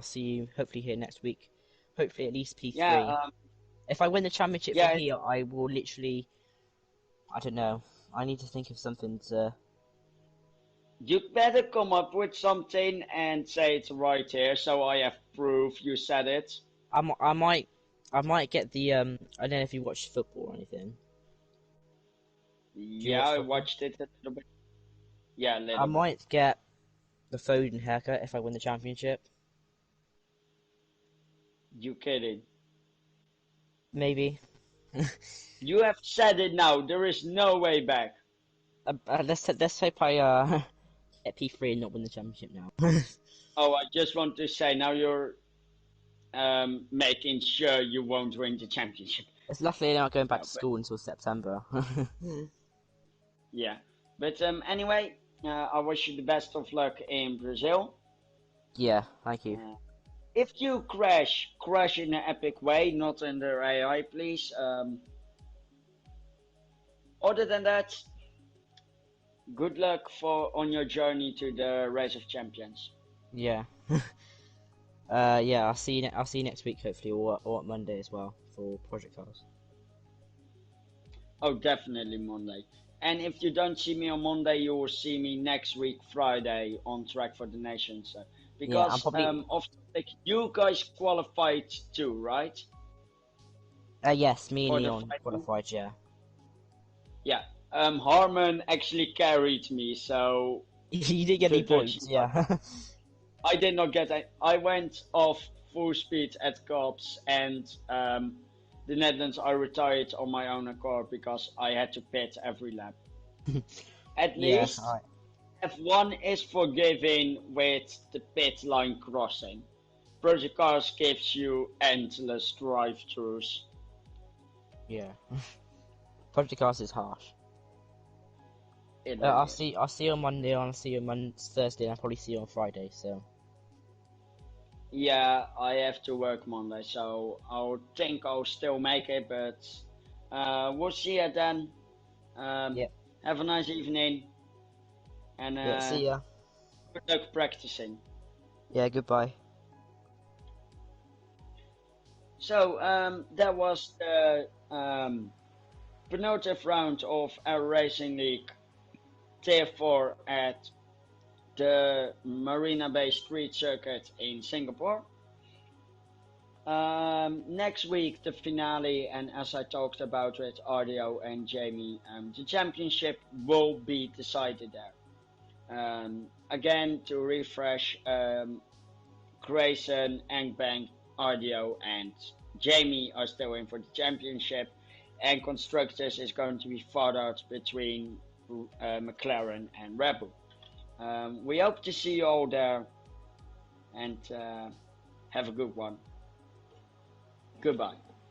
Speaker 2: see you hopefully here next week. Hopefully at least
Speaker 1: Yeah,
Speaker 2: P3. If I win the championship from
Speaker 1: yeah.
Speaker 2: here, I will literally... I don't know. I need to think of something to...
Speaker 1: You better come up with something and say it's right here, so I have proof you said it.
Speaker 2: I might get the I don't know if you watch football or anything. Do you
Speaker 1: Yeah,
Speaker 2: watch
Speaker 1: I
Speaker 2: football?
Speaker 1: watched it a little bit. Yeah, a
Speaker 2: I
Speaker 1: little bit.
Speaker 2: might get the Foden haircut if I win the championship.
Speaker 1: You kidding?
Speaker 2: Maybe.
Speaker 1: You have said it now. There is no way back.
Speaker 2: Let's hope I get P3 and not win the championship now.
Speaker 1: Oh, I just want to say now you're making sure you won't win the championship.
Speaker 2: It's luckily they're not going back
Speaker 1: No,
Speaker 2: to
Speaker 1: but
Speaker 2: school until September.
Speaker 1: yeah. But anyway, I wish you the best of luck in Brazil.
Speaker 2: Yeah, thank you.
Speaker 1: Uh, if you crash in an epic way, not under AI, please. Other than that, good luck for on your journey to the Race of Champions.
Speaker 2: Yeah. Yeah, I'll see you next week hopefully, or Monday as well for Project Cars.
Speaker 1: Oh, definitely Monday. And if you don't see me on Monday, you will see me next week, Friday, on Track for the Nations.
Speaker 2: Yeah, I'm
Speaker 1: Because
Speaker 2: probably.
Speaker 1: of topic, you guys qualified too, right?
Speaker 2: Yes, me and
Speaker 1: For the
Speaker 2: Leon
Speaker 1: final?
Speaker 2: qualified. Yeah.
Speaker 1: Yeah. Harmon actually carried me, so
Speaker 2: You didn't get any
Speaker 1: the Dutch
Speaker 2: points.
Speaker 1: side.
Speaker 2: Yeah.
Speaker 1: I did not get. I went off full speed at cops, and the Netherlands I retired on my own accord because I had to pit every lap. At
Speaker 2: Yeah.
Speaker 1: least
Speaker 2: Alright.
Speaker 1: F1 is forgiving with the pit line crossing. Project Cars gives you endless drive-throughs.
Speaker 2: Yeah. Project Cars is harsh.
Speaker 1: It really is.
Speaker 2: I'll see you on Monday. I'll see you on Thursday. And I'll probably see you on Friday. So.
Speaker 1: Yeah, I have to work Monday, so I think I'll still make it, but we'll see you then. Um,
Speaker 2: Yeah.
Speaker 1: have a nice evening, and
Speaker 2: Yeah. See ya.
Speaker 1: good luck practicing.
Speaker 2: Yeah. Goodbye.
Speaker 1: So that was the penultimate round of our Racing League Tier 4 at the Marina Bay Street Circuit in Singapore. Next week, the finale, and as I talked about with Ardio and Jamie, the championship will be decided there. Again, to refresh, Grayson, Engbank, Ardio, and Jamie are still in for the championship, and Constructors is going to be fought out between McLaren and Red Bull. We hope to see you all there, and have a good one. Goodbye.